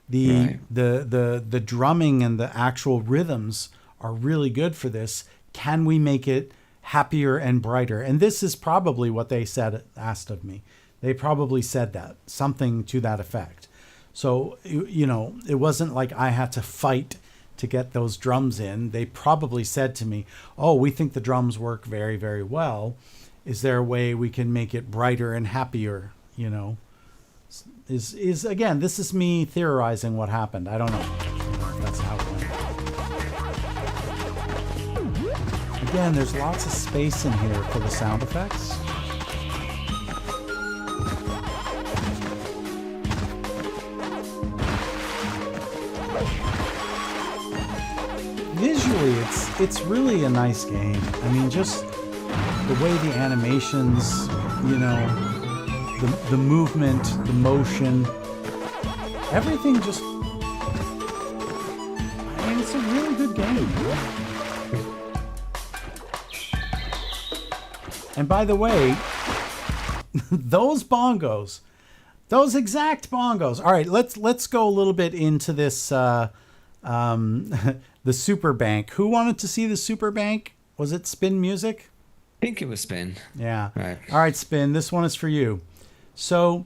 Speaker 2: Right.
Speaker 1: The drumming and the actual rhythms are really good for this. Can we make it happier and brighter? And this is probably what they said asked of me. They probably said that, something to that effect. So you know, it wasn't like I had to fight to get those drums in. They probably said to me, "Oh, we think the drums work very, very well. Is there a way we can make it brighter and happier?" You know, is again, this is me theorizing what happened. I don't know. If that's how it went. Again, there's lots of space in here for the sound effects. Visually, it's really a nice game. I mean, just the way the animations, you know, the movement, the motion, everything just. I mean, it's a really good game. And by the way, those bongos, those exact bongos. All right, let's go a little bit into this. The Super Bank. Who wanted to see the Super Bank? Was it Spin Music?
Speaker 2: I think it was Spin.
Speaker 1: Yeah.
Speaker 2: Right.
Speaker 1: All right, Spin. This one is for you. So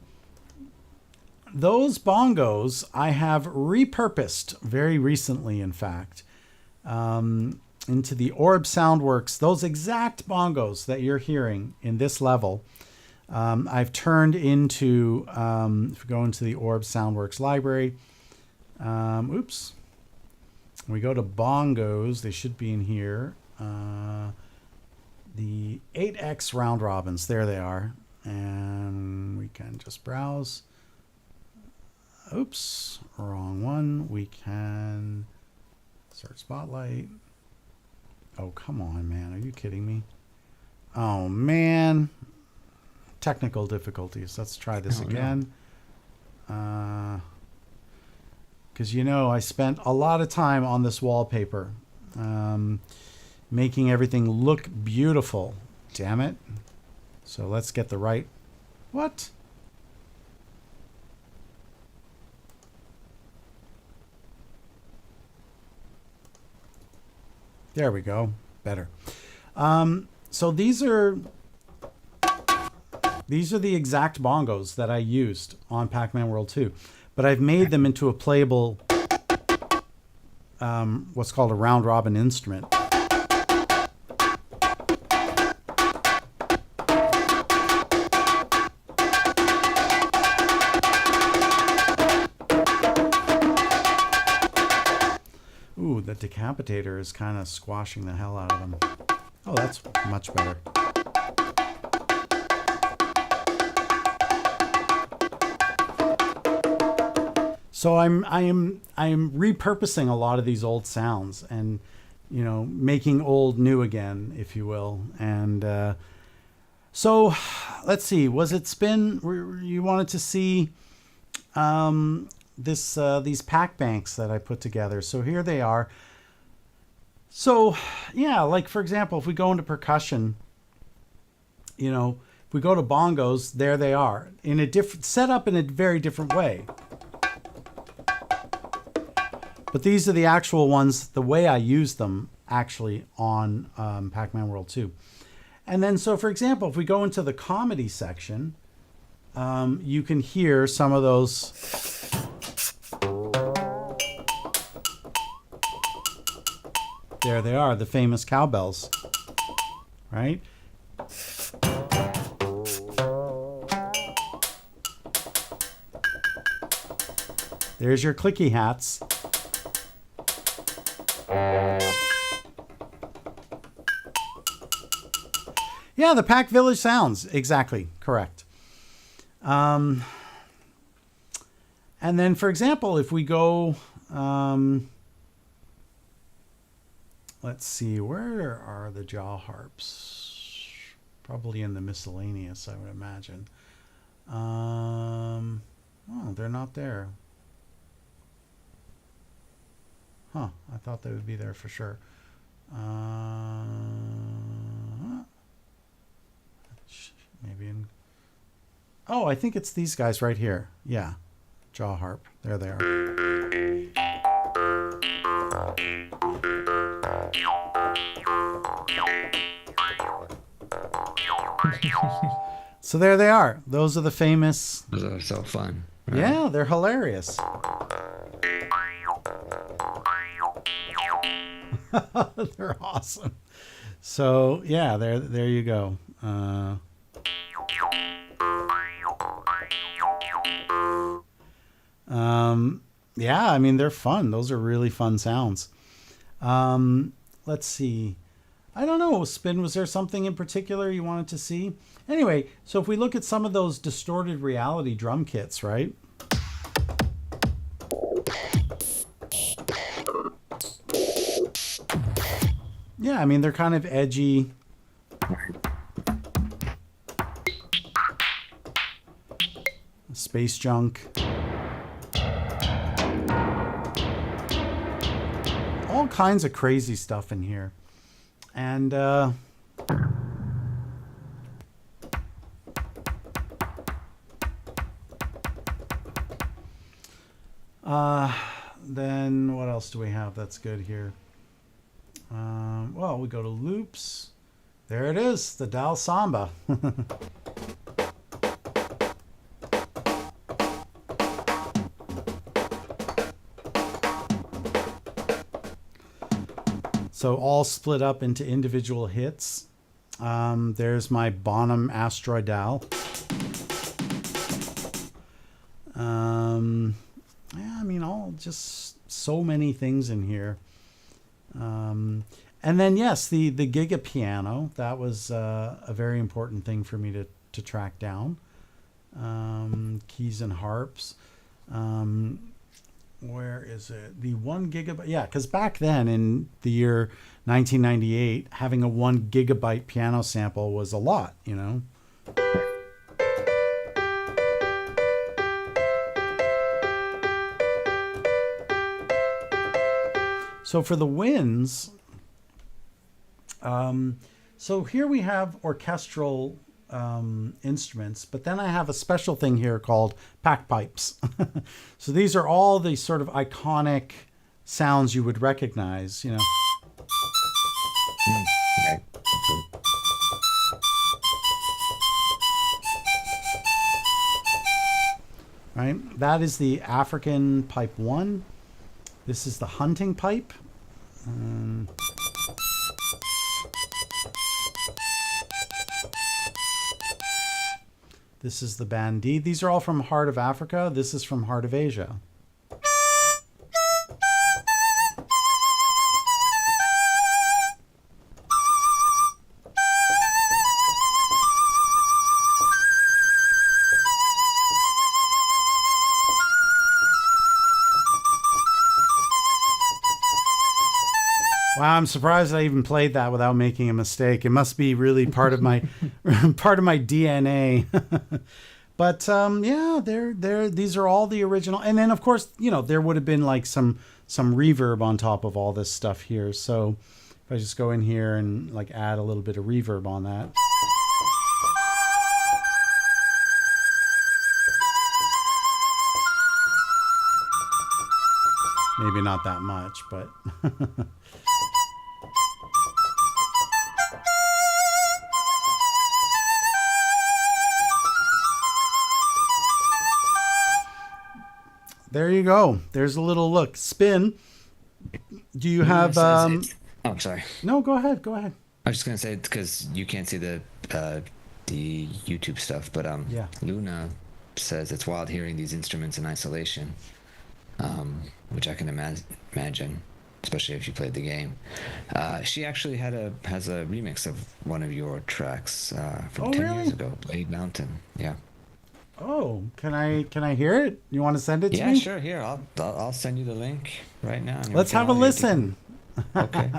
Speaker 1: those bongos I have repurposed very recently, in fact, into the Orb Soundworks. Those exact bongos that you're hearing in this level, I've turned into. If we go into the Orb Soundworks library, oops. We go to bongos. They should be in here. The 8X round robins. There they are. And we can just browse. Oops, wrong one. We can start Spotlight. Oh, come on, man. Are you kidding me? Oh, man. Technical difficulties. Let's try this again. Because, you know, I spent a lot of time on this wallpaper, making everything look beautiful. Damn it. So let's get the right. What? There we go. better. So these are the exact bongos that I used on Pac-Man World 2, but I've made them into a playable, what's called a round robin instrument. Ooh, the decapitator is kind of squashing the hell out of them. Oh, that's much better. So I am repurposing a lot of these old sounds and, you know, making old new again, if you will. And so let's see. Was it Spin? You wanted to see these pack banks that I put together. So here they are. So yeah, like for example, if we go into percussion, you know, if we go to bongos, there they are in a different set up in a very different way. But these are the actual ones, the way I use them actually on Pac-Man World 2. And then, so for example, if we go into the comedy section, you can hear some of those. There they are, the famous cowbells, right? There's your clicky hats. Yeah, the Pac Village sounds. Exactly. Correct. And then, for example, if we go... let's see. Where are the jaw harps? Probably in the miscellaneous, I would imagine. Oh, they're not there. Huh. I thought they would be there for sure. Maybe in... Oh, I think it's these guys right here. Yeah. Jaw harp. There they are. So there they are. Those are the famous...
Speaker 2: Those are so fun. Right?
Speaker 1: Yeah, they're hilarious. They're awesome. So yeah, there you go. Yeah, I mean they're fun. Those are really fun sounds. Let's see. I don't know, Spin, was there something in particular you wanted to see? Anyway, so if we look at some of those distorted reality drum kits, right? Yeah, I mean, they're kind of edgy. Space junk. All kinds of crazy stuff in here. And then what else do we have that's good here? Well, we go to loops. There it is, the Dal Samba. So all split up into individual hits. There's my Bonham Asteroid Dal. Yeah, I mean, all just so many things in here. And then, yes, the Giga piano. That was a very important thing for me to track down. Keys and harps. Where is it? The 1 gigabyte. Yeah, because back then in the year 1998, having a 1 gigabyte piano sample was a lot, you know? So for the winds, so here we have orchestral instruments, but then I have a special thing here called pack pipes. So these are all the sort of iconic sounds you would recognize, you know.
Speaker 2: Right.
Speaker 1: Right? That is the African pipe 1. This is the hunting pipe. This is the bandi. These are all from Heart of Africa. This is from Heart of Asia. Wow, I'm surprised I even played that without making a mistake. It must be really part of my part of my DNA. But yeah, they're these are all the original. And then of course, there would have been like some reverb on top of all this stuff here. So if I just go in here and like add a little bit of reverb on that. Maybe not that much, but there you go. There's a little look. Spin. Do you have
Speaker 2: Oh, sorry.
Speaker 1: No, go ahead. Go ahead.
Speaker 2: I was just gonna say, because you can't see the YouTube stuff, but
Speaker 1: Yeah.
Speaker 2: Luna says it's wild hearing these instruments in isolation, which I can imagine, especially if you played the game. She actually has a remix of one of your tracks from
Speaker 1: Oh,
Speaker 2: 10
Speaker 1: really?
Speaker 2: years ago, Blade Mountain. Yeah.
Speaker 1: Oh, can I hear it? You want to send it to
Speaker 2: Yeah,
Speaker 1: me?
Speaker 2: sure. Here, I'll send you the link right now. and we
Speaker 1: Let's
Speaker 2: can
Speaker 1: have a
Speaker 2: all hear it
Speaker 1: listen.
Speaker 2: together. Okay.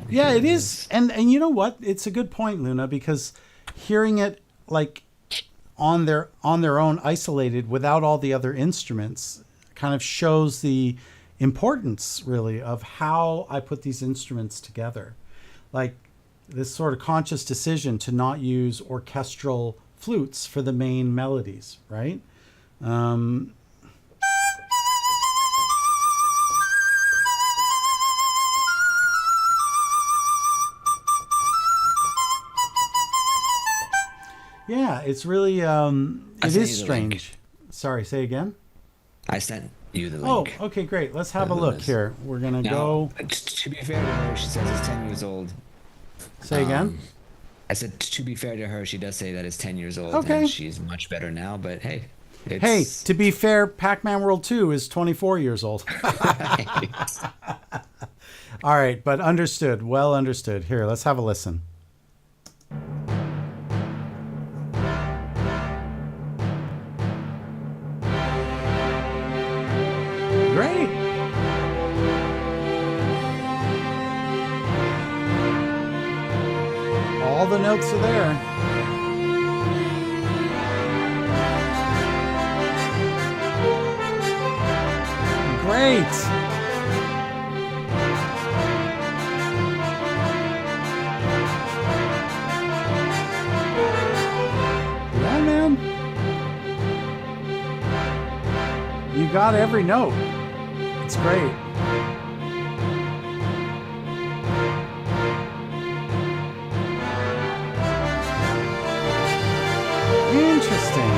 Speaker 1: Yeah,
Speaker 2: Here
Speaker 1: it is. And you know what? It's a good point, Luna, because hearing it like on their own isolated without all the other instruments kind of shows the importance really of how I put these instruments together. Like this sort of conscious decision to not use orchestral flutes for the main melodies, right? Yeah, it's really it
Speaker 2: sent
Speaker 1: is
Speaker 2: you the link.
Speaker 1: strange. Sorry, say again.
Speaker 2: I sent you the
Speaker 1: Oh,
Speaker 2: link.
Speaker 1: okay, great. Let's have a
Speaker 2: The
Speaker 1: look
Speaker 2: Lunas.
Speaker 1: here. We're gonna
Speaker 2: Now,
Speaker 1: go.
Speaker 2: to be fair to her, she says it's 10 years old.
Speaker 1: Say again.
Speaker 2: I said, to be fair to her, she does say that it's 10 years old,
Speaker 1: Okay.
Speaker 2: and she's much better now, but hey.
Speaker 1: Hey,
Speaker 2: It's,
Speaker 1: to be fair, Pac-Man World 2 is 24 years old. All right, but understood. Well understood. Here, let's have a listen. Great. All the notes are there. Great. Yeah, man. You got every note. It's great. Interesting.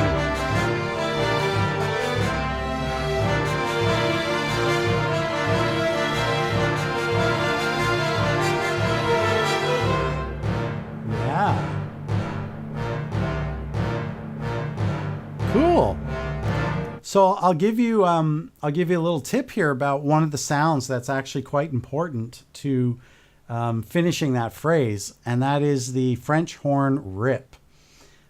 Speaker 1: Yeah. Cool. So I'll give you a little tip here about one of the sounds that's actually quite important to finishing that phrase, and that is the French horn rip.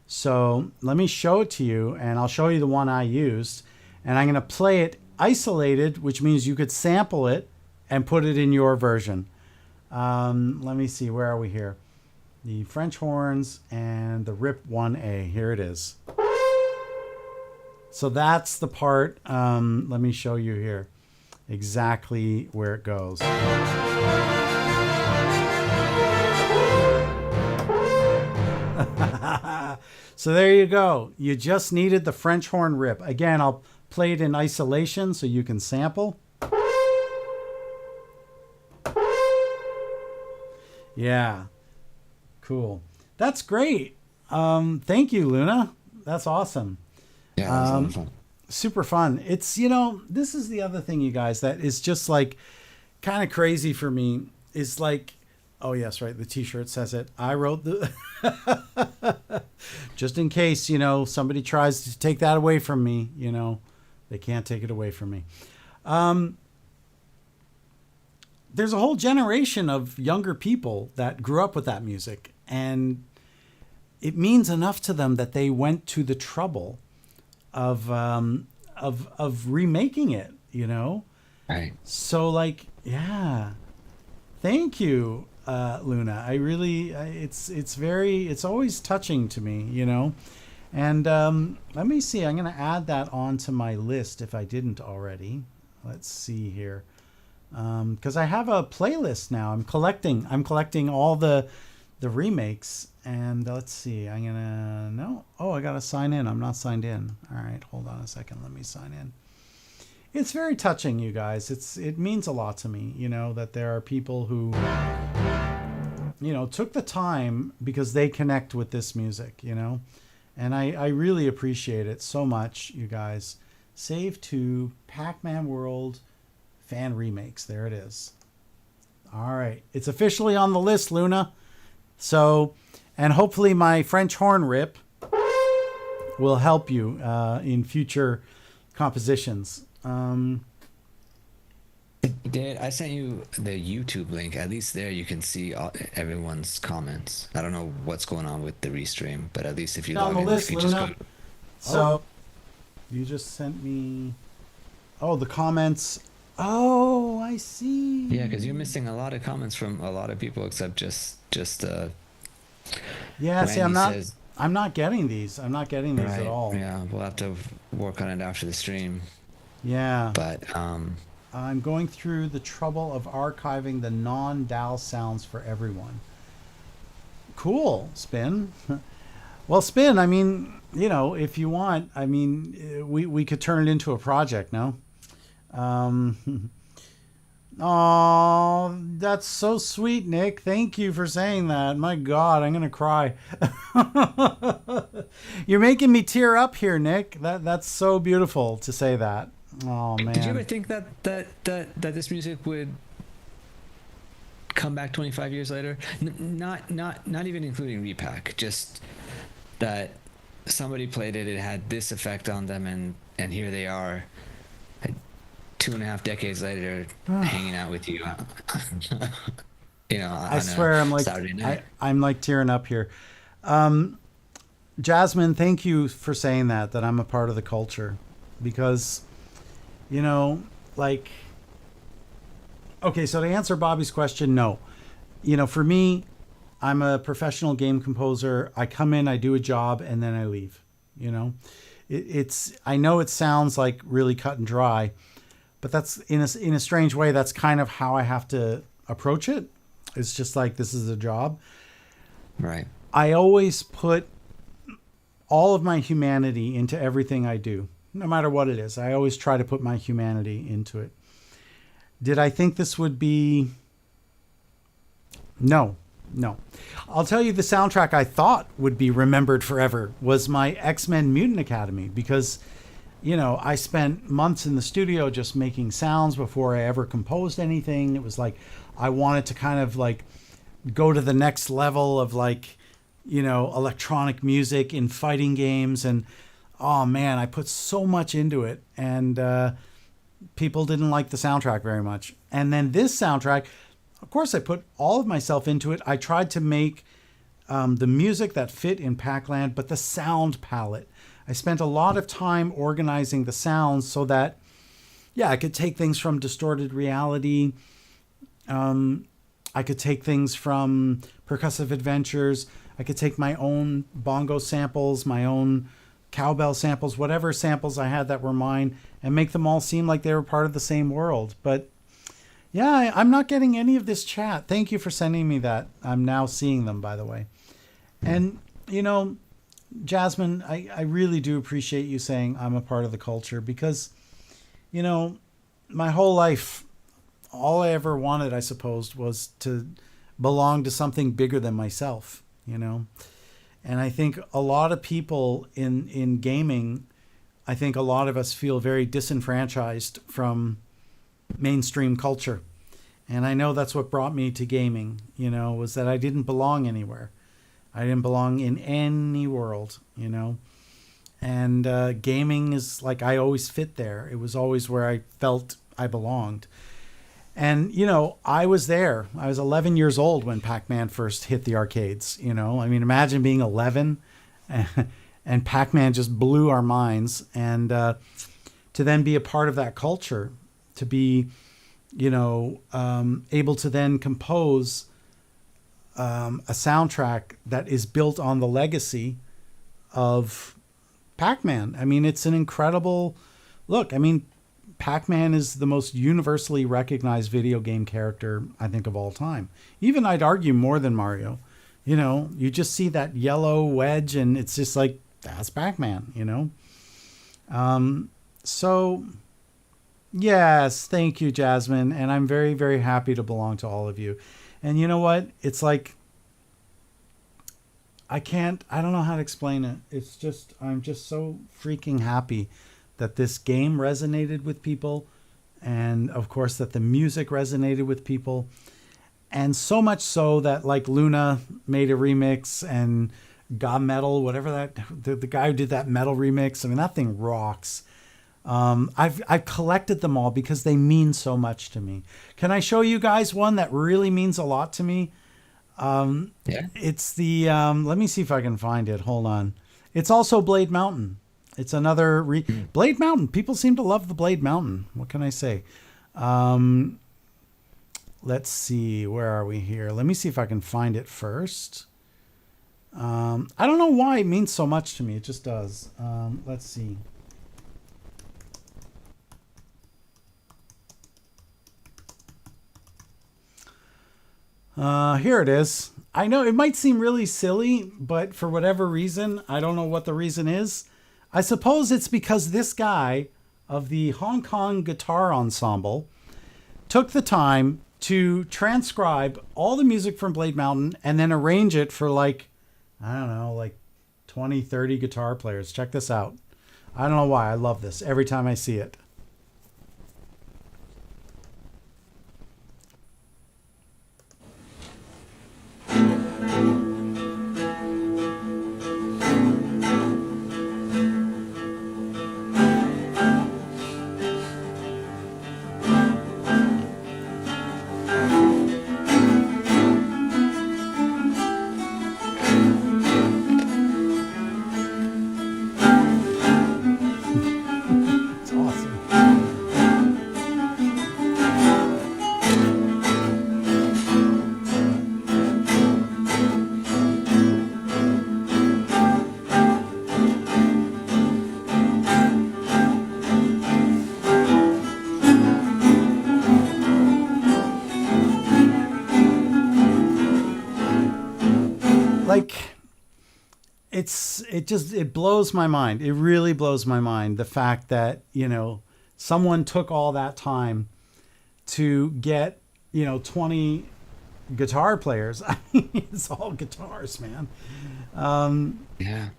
Speaker 1: So let me show it to you, and I'll show you the one I used, and I'm going to play it isolated, which means you could sample it and put it in your version. Let me see, where are we here? The French horns and the rip 1A. Here it is. So that's the part, let me show you here exactly where it goes. So there you go. You just needed the French horn rip. Again, I'll play it in isolation so you can sample. Yeah. Cool. That's great. Thank you, Luna. That's awesome.
Speaker 2: Yeah, that was a lot of fun.
Speaker 1: Super fun. It's, this is the other thing, you guys, that is just like kind of crazy for me is like, oh, yes, right. The t shirt says it. I wrote the, just in case, somebody tries to take that away from me, they can't take it away from me. Um, there's a whole generation of younger people that grew up with that music, and it means enough to them that they went to the trouble of remaking it.
Speaker 2: Right.
Speaker 1: So like, yeah, thank you, Luna. I really, it's always touching to me. And let me see. I'm going to add that onto my list if I didn't already. Let's see here. Because I have a playlist now. I'm collecting all the remakes. And let's see. I'm gonna no. Oh, I gotta sign in. I'm not signed in. All right, hold on a second. Let me sign in. It's very touching, you guys. It means a lot to me. That there are people who took the time because they connect with this music. And I really appreciate it so much, you guys. Save to Pac-Man World fan remakes. There it is. All right. It's officially on the list, Luna. So, and hopefully my French horn rip will help you in future compositions.
Speaker 2: Did I sent you the YouTube link? At least there you can see everyone's comments. I don't know what's going on with the restream, but at least if you
Speaker 1: On
Speaker 2: log
Speaker 1: the
Speaker 2: in,
Speaker 1: list,
Speaker 2: you can just
Speaker 1: Luna.
Speaker 2: go.
Speaker 1: So, you just sent me. Oh, the comments. Oh, I see.
Speaker 2: Yeah, because you're missing a lot of comments from a lot of people, except just
Speaker 1: Yeah, see,
Speaker 2: Randy says.
Speaker 1: I'm not getting these. I'm not getting these at
Speaker 2: Right.
Speaker 1: all.
Speaker 2: Yeah, we'll have to work on it after the stream.
Speaker 1: Yeah.
Speaker 2: But
Speaker 1: I'm going through the trouble of archiving the non-DAL sounds for everyone. Cool, Spin. Well, Spin, I mean, if you want, I mean, we could turn it into a project, no? Oh, that's so sweet, Nick. Thank you for saying that. My God, I'm gonna cry. You're making me tear up here, Nick. That's so beautiful to say that. Oh
Speaker 2: did you ever
Speaker 1: man.
Speaker 2: think that this music would come back 25 years later? Not even including Re-Pac, just that somebody played it, it had this effect on them, and here they are, 2.5 decades later, hanging out with you,
Speaker 1: I
Speaker 2: on a
Speaker 1: swear
Speaker 2: Saturday night.
Speaker 1: I'm like tearing up here. Jasmine, thank you for saying that I'm a part of the culture, because like, okay, so to answer Bobby's question, no. For me, I'm a professional game composer. I come in, I do a job, and then I leave. I know it sounds like really cut and dry, but that's in a strange way. That's kind of how I have to approach it. It's just like, this is a job.
Speaker 2: Right.
Speaker 1: I always put all of my humanity into everything I do, no matter what it is. I always try to put my humanity into it. Did I think this would be? No. I'll tell you, the soundtrack I thought would be remembered forever was my X-Men Mutant Academy, because, I spent months in the studio just making sounds before I ever composed anything. It was like, I wanted to kind of like go to the next level of like, electronic music in fighting games. And oh man, I put so much into it. And people didn't like the soundtrack very much. And then this soundtrack, of course, I put all of myself into it. I tried to make the music that fit in Pac-Land, but the sound palette. I spent a lot of time organizing the sounds so that, yeah, I could take things from Distorted Reality. I could take things from Percussive Adventures. I could take my own bongo samples, my own cowbell samples, whatever samples I had that were mine, and make them all seem like they were part of the same world. But yeah, I'm not getting any of this chat. Thank you for sending me that. I'm now seeing them, by the way. And, Jasmine, I really do appreciate you saying I'm a part of the culture, because, my whole life, all I ever wanted, I suppose, was to belong to something bigger than myself, you know? And I think a lot of people in gaming, I think a lot of us feel very disenfranchised from mainstream culture. And I know that's what brought me to gaming, you know, was that I didn't belong anywhere. I didn't belong in any world, you know. And gaming is like I always fit there. It was always where I felt I belonged. And, you know, I was there. I was 11 years old when Pac-Man first hit the arcades, you know. I mean, imagine being 11 and Pac-Man just blew our minds. And to then be a part of that culture, to be, you know, able to then compose a soundtrack that is built on the legacy of Pac-Man. I mean, it's an incredible look. I mean, Pac-Man is the most universally recognized video game character, I think, of all time. Even I'd argue more than Mario. You know, you just see that yellow wedge and it's just like, that's Pac-Man, you know? So, yes, thank you, Jasmine. And I'm very, very happy to belong to all of you. And you know what? It's like, I don't know how to explain it. It's just, I'm just so freaking happy that this game resonated with people. And of course that the music resonated with people. And so much so that like Luna made a remix and God Metal, whatever that, the guy who did that metal remix. I mean, that thing rocks. I've collected them all because they mean so much to me. Can I show you guys one that really means a lot to me?
Speaker 2: Yeah.
Speaker 1: It's the, let me see if I can find it. Hold on. It's also Blade Mountain. It's another Blade Mountain. People seem to love the Blade Mountain. What can I say? Let's see. Where are we here? Let me see if I can find it first. I don't know why it means so much to me. It just does. Let's see. Here it is. I know it might seem really silly, but for whatever reason, I don't know what the reason is. I suppose it's because this guy of the Hong Kong Guitar Ensemble took the time to transcribe all the music from Blade Mountain and then arrange it for like, I don't know, like 20, 30 guitar players. Check this out. I don't know why. I love this every time I see it. It's awesome. Like, it blows my mind. It really blows my mind. The fact that, you know, someone took all that time to get, you know, 20 guitar players. I mean, it's all guitars, man.
Speaker 2: Yeah.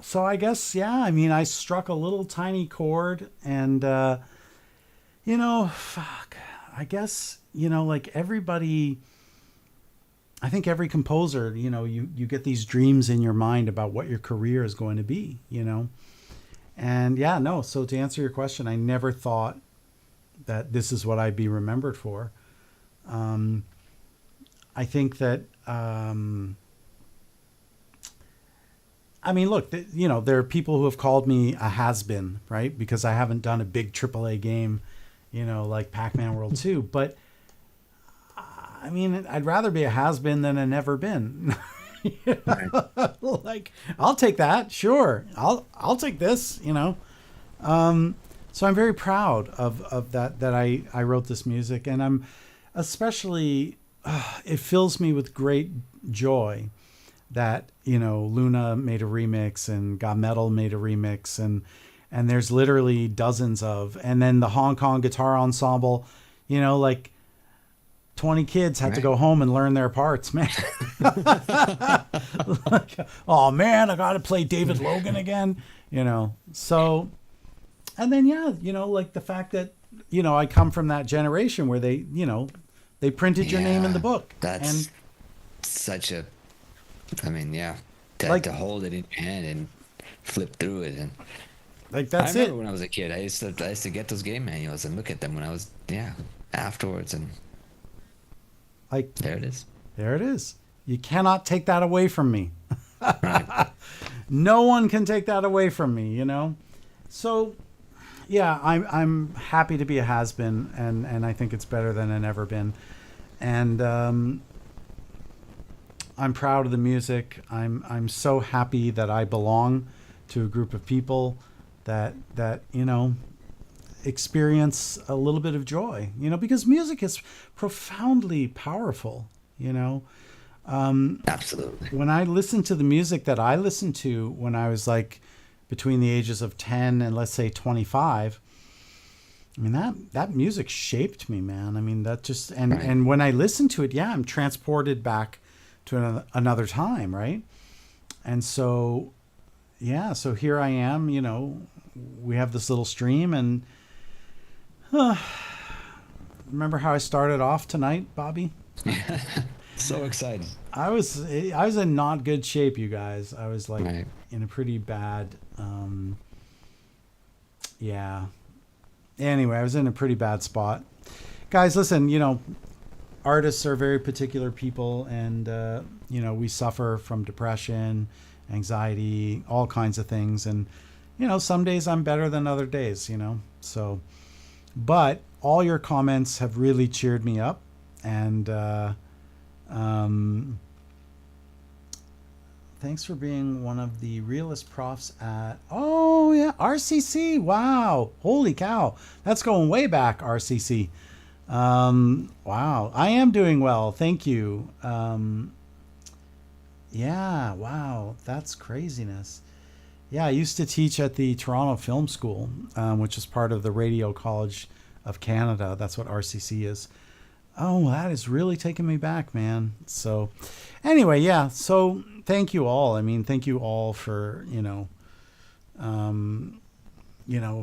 Speaker 1: So I guess, yeah, I mean, I struck a little tiny chord and, you know, fuck, I guess, you know, like everybody, I think every composer, you know, you get these dreams in your mind about what your career is going to be, you know? And yeah, no. So to answer your question, I never thought that this is what I'd be remembered for. I think that, I mean, look, you know, there are people who have called me a has-been, right? Because I haven't done a big AAA game, you know, like Pac-Man World 2. But I mean, I'd rather be a has-been than a never-been. You know? Like, I'll take that. Sure. I'll take this, you know? So I'm very proud of that I wrote this music. And I'm especially, it fills me with great joy that, you know, Luna made a remix and Got Metal made a remix and there's literally dozens of, and then the Hong Kong Guitar Ensemble, you know, like 20 kids had to
Speaker 2: Right.
Speaker 1: go home and learn their parts, man. Like, oh man, I got to play David Logan again, So, and then yeah, like the fact that I come from that generation where they printed your name in the
Speaker 2: Yeah,
Speaker 1: book, and
Speaker 2: that's such a. I mean, yeah,
Speaker 1: like
Speaker 2: to hold it in your hand and flip through it, and I
Speaker 1: that's
Speaker 2: remember
Speaker 1: it.
Speaker 2: when I was a kid, I used to get those game manuals and look at them when I was afterwards, and
Speaker 1: Like
Speaker 2: there it is.
Speaker 1: there it is. You cannot take that away from me.
Speaker 2: Right.
Speaker 1: No one can take that away from me. So yeah, I'm happy to be a has been, and I think it's better than it ever been, and I'm proud of the music. I'm so happy that I belong to a group of people that experience a little bit of joy, because music is profoundly powerful,
Speaker 2: Absolutely.
Speaker 1: when I listen to the music that I listened to when I was like between the ages of 10 and let's say 25, I mean that music shaped me, man. I mean that just
Speaker 2: Right.
Speaker 1: and when I listen to it, yeah, I'm transported back to another time, right? And so yeah, so here I am, we have this little stream, and remember how I started off tonight, Bobby?
Speaker 2: So excited.
Speaker 1: I was in not good shape, you guys. I was like
Speaker 2: Right.
Speaker 1: in a pretty bad yeah. Anyway, I was in a pretty bad spot. Guys, listen, artists are very particular people, and we suffer from depression, anxiety, all kinds of things, and some days I'm better than other days, so but all your comments have really cheered me up, and um, thanks for being one of the realest profs at, oh yeah, RCC. Wow, holy cow, that's going way back, RCC. Wow, I am doing well, thank you. Yeah, wow, that's craziness. Yeah, I used to teach at the Toronto Film School, which is part of the Radio College of Canada. That's what RCC is. Oh, that is really taking me back, man. So, anyway, yeah. So, thank you all. I mean, thank you all for um,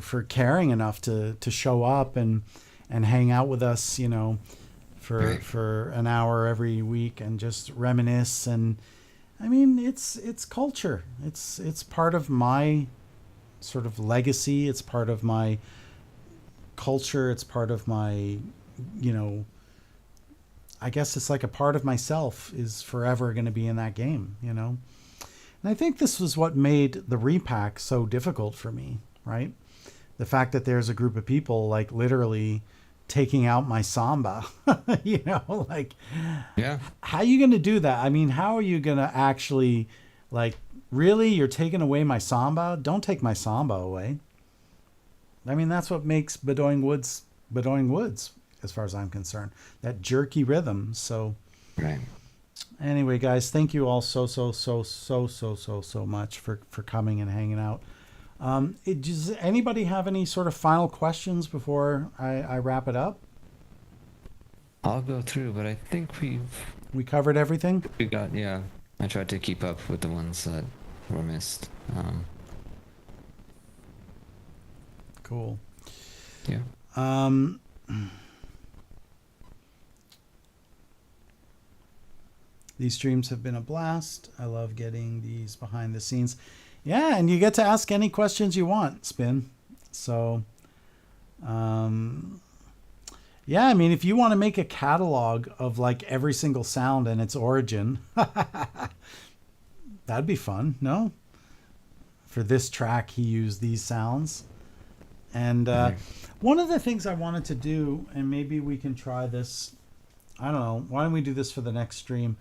Speaker 1: for caring enough to show up and hang out with us,
Speaker 2: Right.
Speaker 1: for an hour every week and just reminisce. And I mean, it's culture. It's part of my sort of legacy. It's part of my culture. It's part of my, you know, I guess it's like a part of myself is forever going to be in that game. And I think this was what made the Re-Pac so difficult for me, right? The fact that there's a group of people like literally taking out my samba, like
Speaker 2: Yeah.
Speaker 1: how are you going to do that? I mean, how are you going to actually like really you're taking away my samba? Don't take my samba away. I mean, that's what makes Bedoing Woods as far as I'm concerned. That jerky rhythm. So
Speaker 2: Right.
Speaker 1: anyway, guys, thank you all so much for coming and hanging out. Does anybody have any sort of final questions before I wrap it up?
Speaker 2: I'll go through, but I think
Speaker 1: We covered everything.
Speaker 2: we got yeah. I tried to keep up with the ones that were missed.
Speaker 1: Cool.
Speaker 2: Yeah.
Speaker 1: Um, these streams have been a blast. I love getting these behind the scenes. Yeah, and you get to ask any questions you want, Spin. So, um, yeah, I mean, if you want to make a catalog of like every single sound and its origin, that'd be fun, no? For this track, he used these sounds. And
Speaker 2: Right.
Speaker 1: one of the things I wanted to do, and maybe we can try this, I don't know, why don't we do this for the next stream?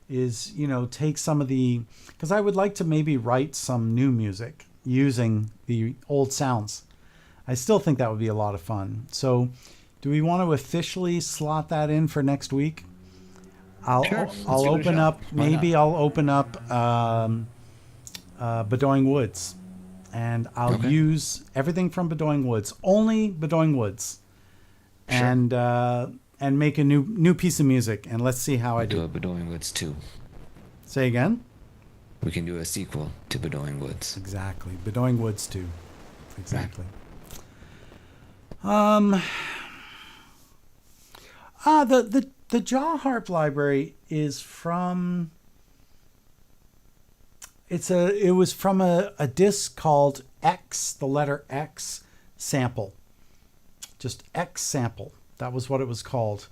Speaker 1: Is, take some of because I would like to maybe write some new music using the old sounds. I still think that would be a lot of fun. So, do we want to officially slot that in for next week?
Speaker 2: Sure.
Speaker 1: I'll
Speaker 2: Let's give it a
Speaker 1: open
Speaker 2: shot.
Speaker 1: up,
Speaker 2: Why not?
Speaker 1: maybe I'll open up Bedoing Woods, and I'll
Speaker 2: Okay.
Speaker 1: use everything from Bedoing Woods, only Bedoing Woods.
Speaker 2: Sure.
Speaker 1: And and make a new piece of music, and let's see how I
Speaker 2: Do
Speaker 1: do.
Speaker 2: a Bedouin Woods 2.
Speaker 1: Say again?
Speaker 2: We can do a sequel to Bedouin Woods.
Speaker 1: Exactly. Bedouin Woods too. Exactly. The jaw harp library is from. It was from a disc called X, the letter X sample. Just X sample. That was what it was called.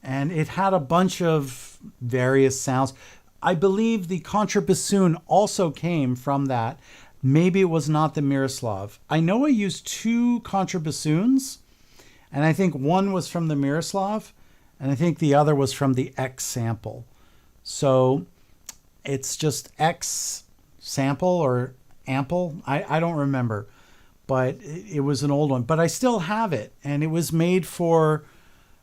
Speaker 1: And it had a bunch of various sounds. I believe the contrabassoon also came from that. Maybe it was not the Miroslav. I know I used 2 contrabassoons, and I think one was from the Miroslav, and I think the other was from the X sample. So it's just X sample or ample. I don't remember, but it was an old one. But I still have it, and it was made for,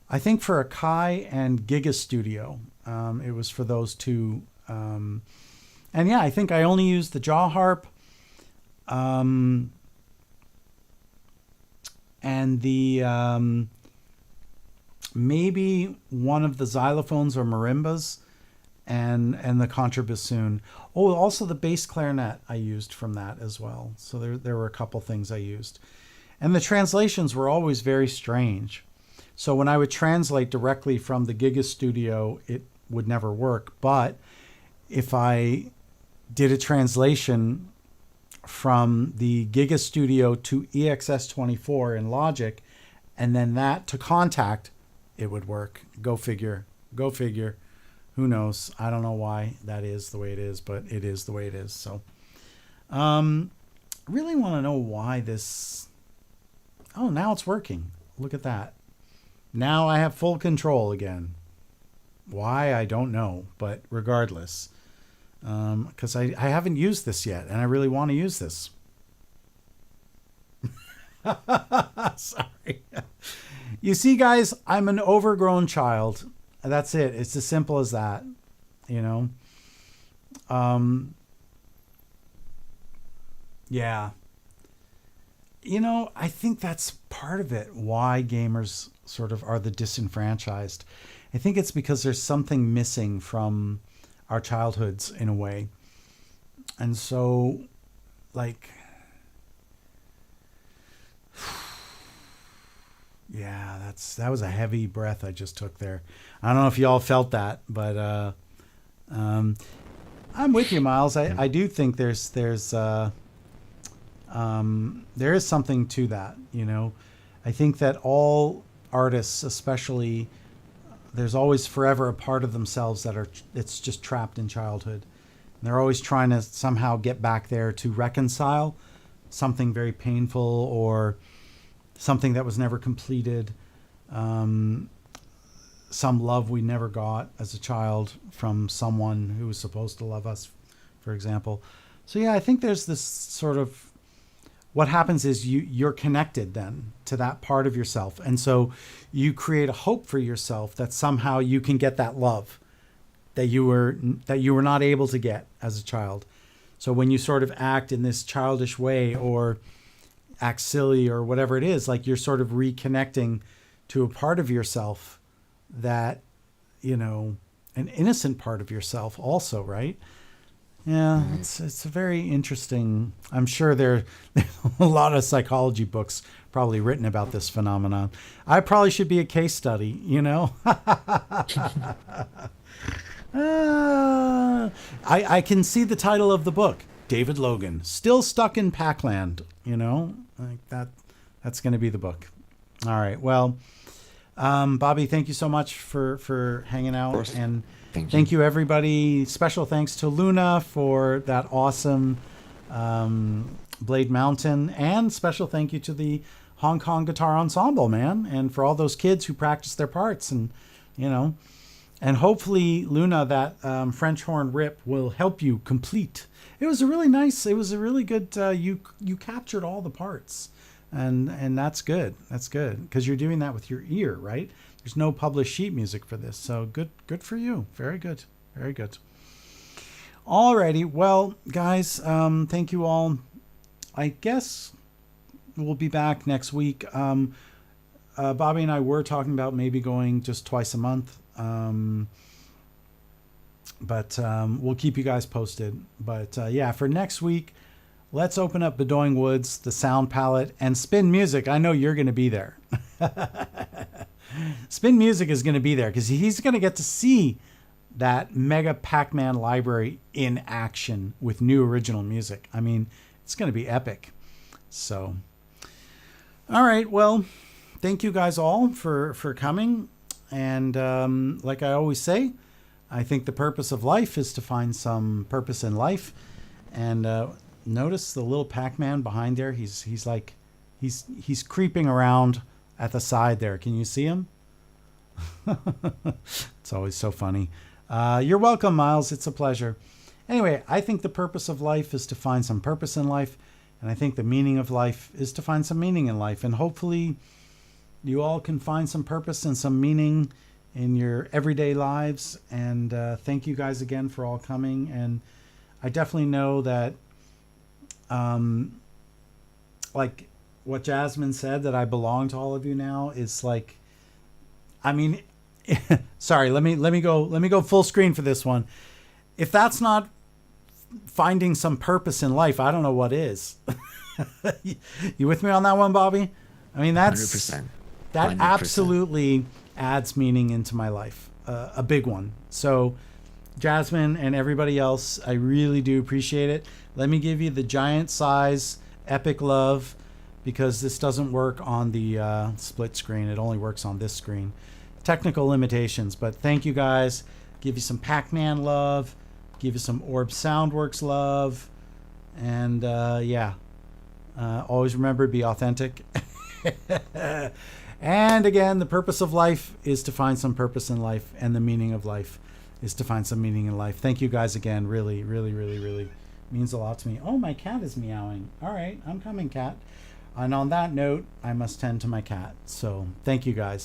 Speaker 1: I think, for Akai and Giga Studio. It was for those 2. And yeah, I think I only used the jaw harp. And the maybe one of the xylophones or marimbas, and the contrabassoon. Oh, also the bass clarinet I used from that as well. So there were a couple things I used. And the translations were always very strange. So when I would translate directly from the Giga Studio, it would never work. But if I did a translation from the Giga Studio to EXS24 in Logic, and then that to Contact, it would work. Go figure. Go figure. Who knows? I don't know why that is the way it is, but it is the way it is. So, really want to know why this. Oh, now it's working. Look at that. Now I have full control again. Why, I don't know, but regardless. Because I haven't used this yet, and I really want to use this. Sorry. You see, guys, I'm an overgrown child. That's it. It's as simple as that, you know. Yeah. You know, I think that's part of it, why gamers sort of are the disenfranchised. I think it's because there's something missing from our childhoods in a way. And so, like, yeah, that was a heavy breath I just took there. I don't know if y'all felt that, but I'm with you, Miles. I do think there is something to that, you know. I think that all artists, especially, there's always forever a part of themselves it's just trapped in childhood. And they're always trying to somehow get back there to reconcile something very painful or something that was never completed. Some love we never got as a child from someone who was supposed to love us, for example. So yeah, I think there's this sort of, what happens is you're connected then to that part of yourself. And so you create a hope for yourself that somehow you can get that love that you were not able to get as a child. So when you sort of act in this childish way or act silly or whatever it is, like you're sort of reconnecting to a part of yourself that, you know, an innocent part of yourself also, right? Yeah, it's a very interesting. I'm sure there's a lot of psychology books probably written about this phenomenon. I probably should be a case study, you know. I can see the title of the book, David Logan, Still Stuck in Pac-Land, you know, like that's going to be the book. All right. Well, Bobby, thank you so much for hanging out, and thank you everybody. Special thanks to Luna for that awesome Blade Mountain, and special thank you to the Hong Kong Guitar Ensemble, man, and for all those kids who practice their parts, and you know, and hopefully Luna, that French horn rip will help you complete. It was a really good. You captured all the parts. And that's good. That's good because you're doing that with your ear, right? There's no published sheet music for this, so good for you. Very good, very good. Alrighty, well, guys, thank you all. I guess we'll be back next week. Bobby and I were talking about maybe going just twice a month. But we'll keep you guys posted. But yeah, for next week, let's open up Bedoing Woods, the sound palette, and Spin Music. I know you're going to be there. Spin Music is going to be there because he's going to get to see that mega Pac-Man library in action with new original music. I mean, it's going to be epic. So, all right. Well, thank you guys all for coming. And like I always say, I think the purpose of life is to find some purpose in life. And notice the little Pac-Man behind there. He's creeping around at the side there. Can you see him? It's always so funny. You're welcome, Miles. It's a pleasure. Anyway, I think the purpose of life is to find some purpose in life. And I think the meaning of life is to find some meaning in life. And hopefully you all can find some purpose and some meaning in your everyday lives. And thank you guys again for all coming. And I definitely know that, like what Jasmine said, that I belong to all of you now is like, I mean, sorry, let me go full screen for this one. If that's not finding some purpose in life, I don't know what is. You with me on that one, Bobby? I mean, that's
Speaker 2: 100%.
Speaker 1: that
Speaker 2: 100%.
Speaker 1: absolutely adds meaning into my life, a big one. So Jasmine and everybody else, I really do appreciate it. Let me give you the giant size epic love, because this doesn't work on the split screen. It only works on this screen. Technical limitations, but thank you guys. Give you some Pac-Man love, give you some Orb Soundworks love, and yeah, always remember, be authentic. And again, the purpose of life is to find some purpose in life, and the meaning of life is to find some meaning in life. Thank you guys again. Really, really, really, really means a lot to me. Oh, my cat is meowing. All right, I'm coming, cat. And on that note, I must tend to my cat. So thank you guys.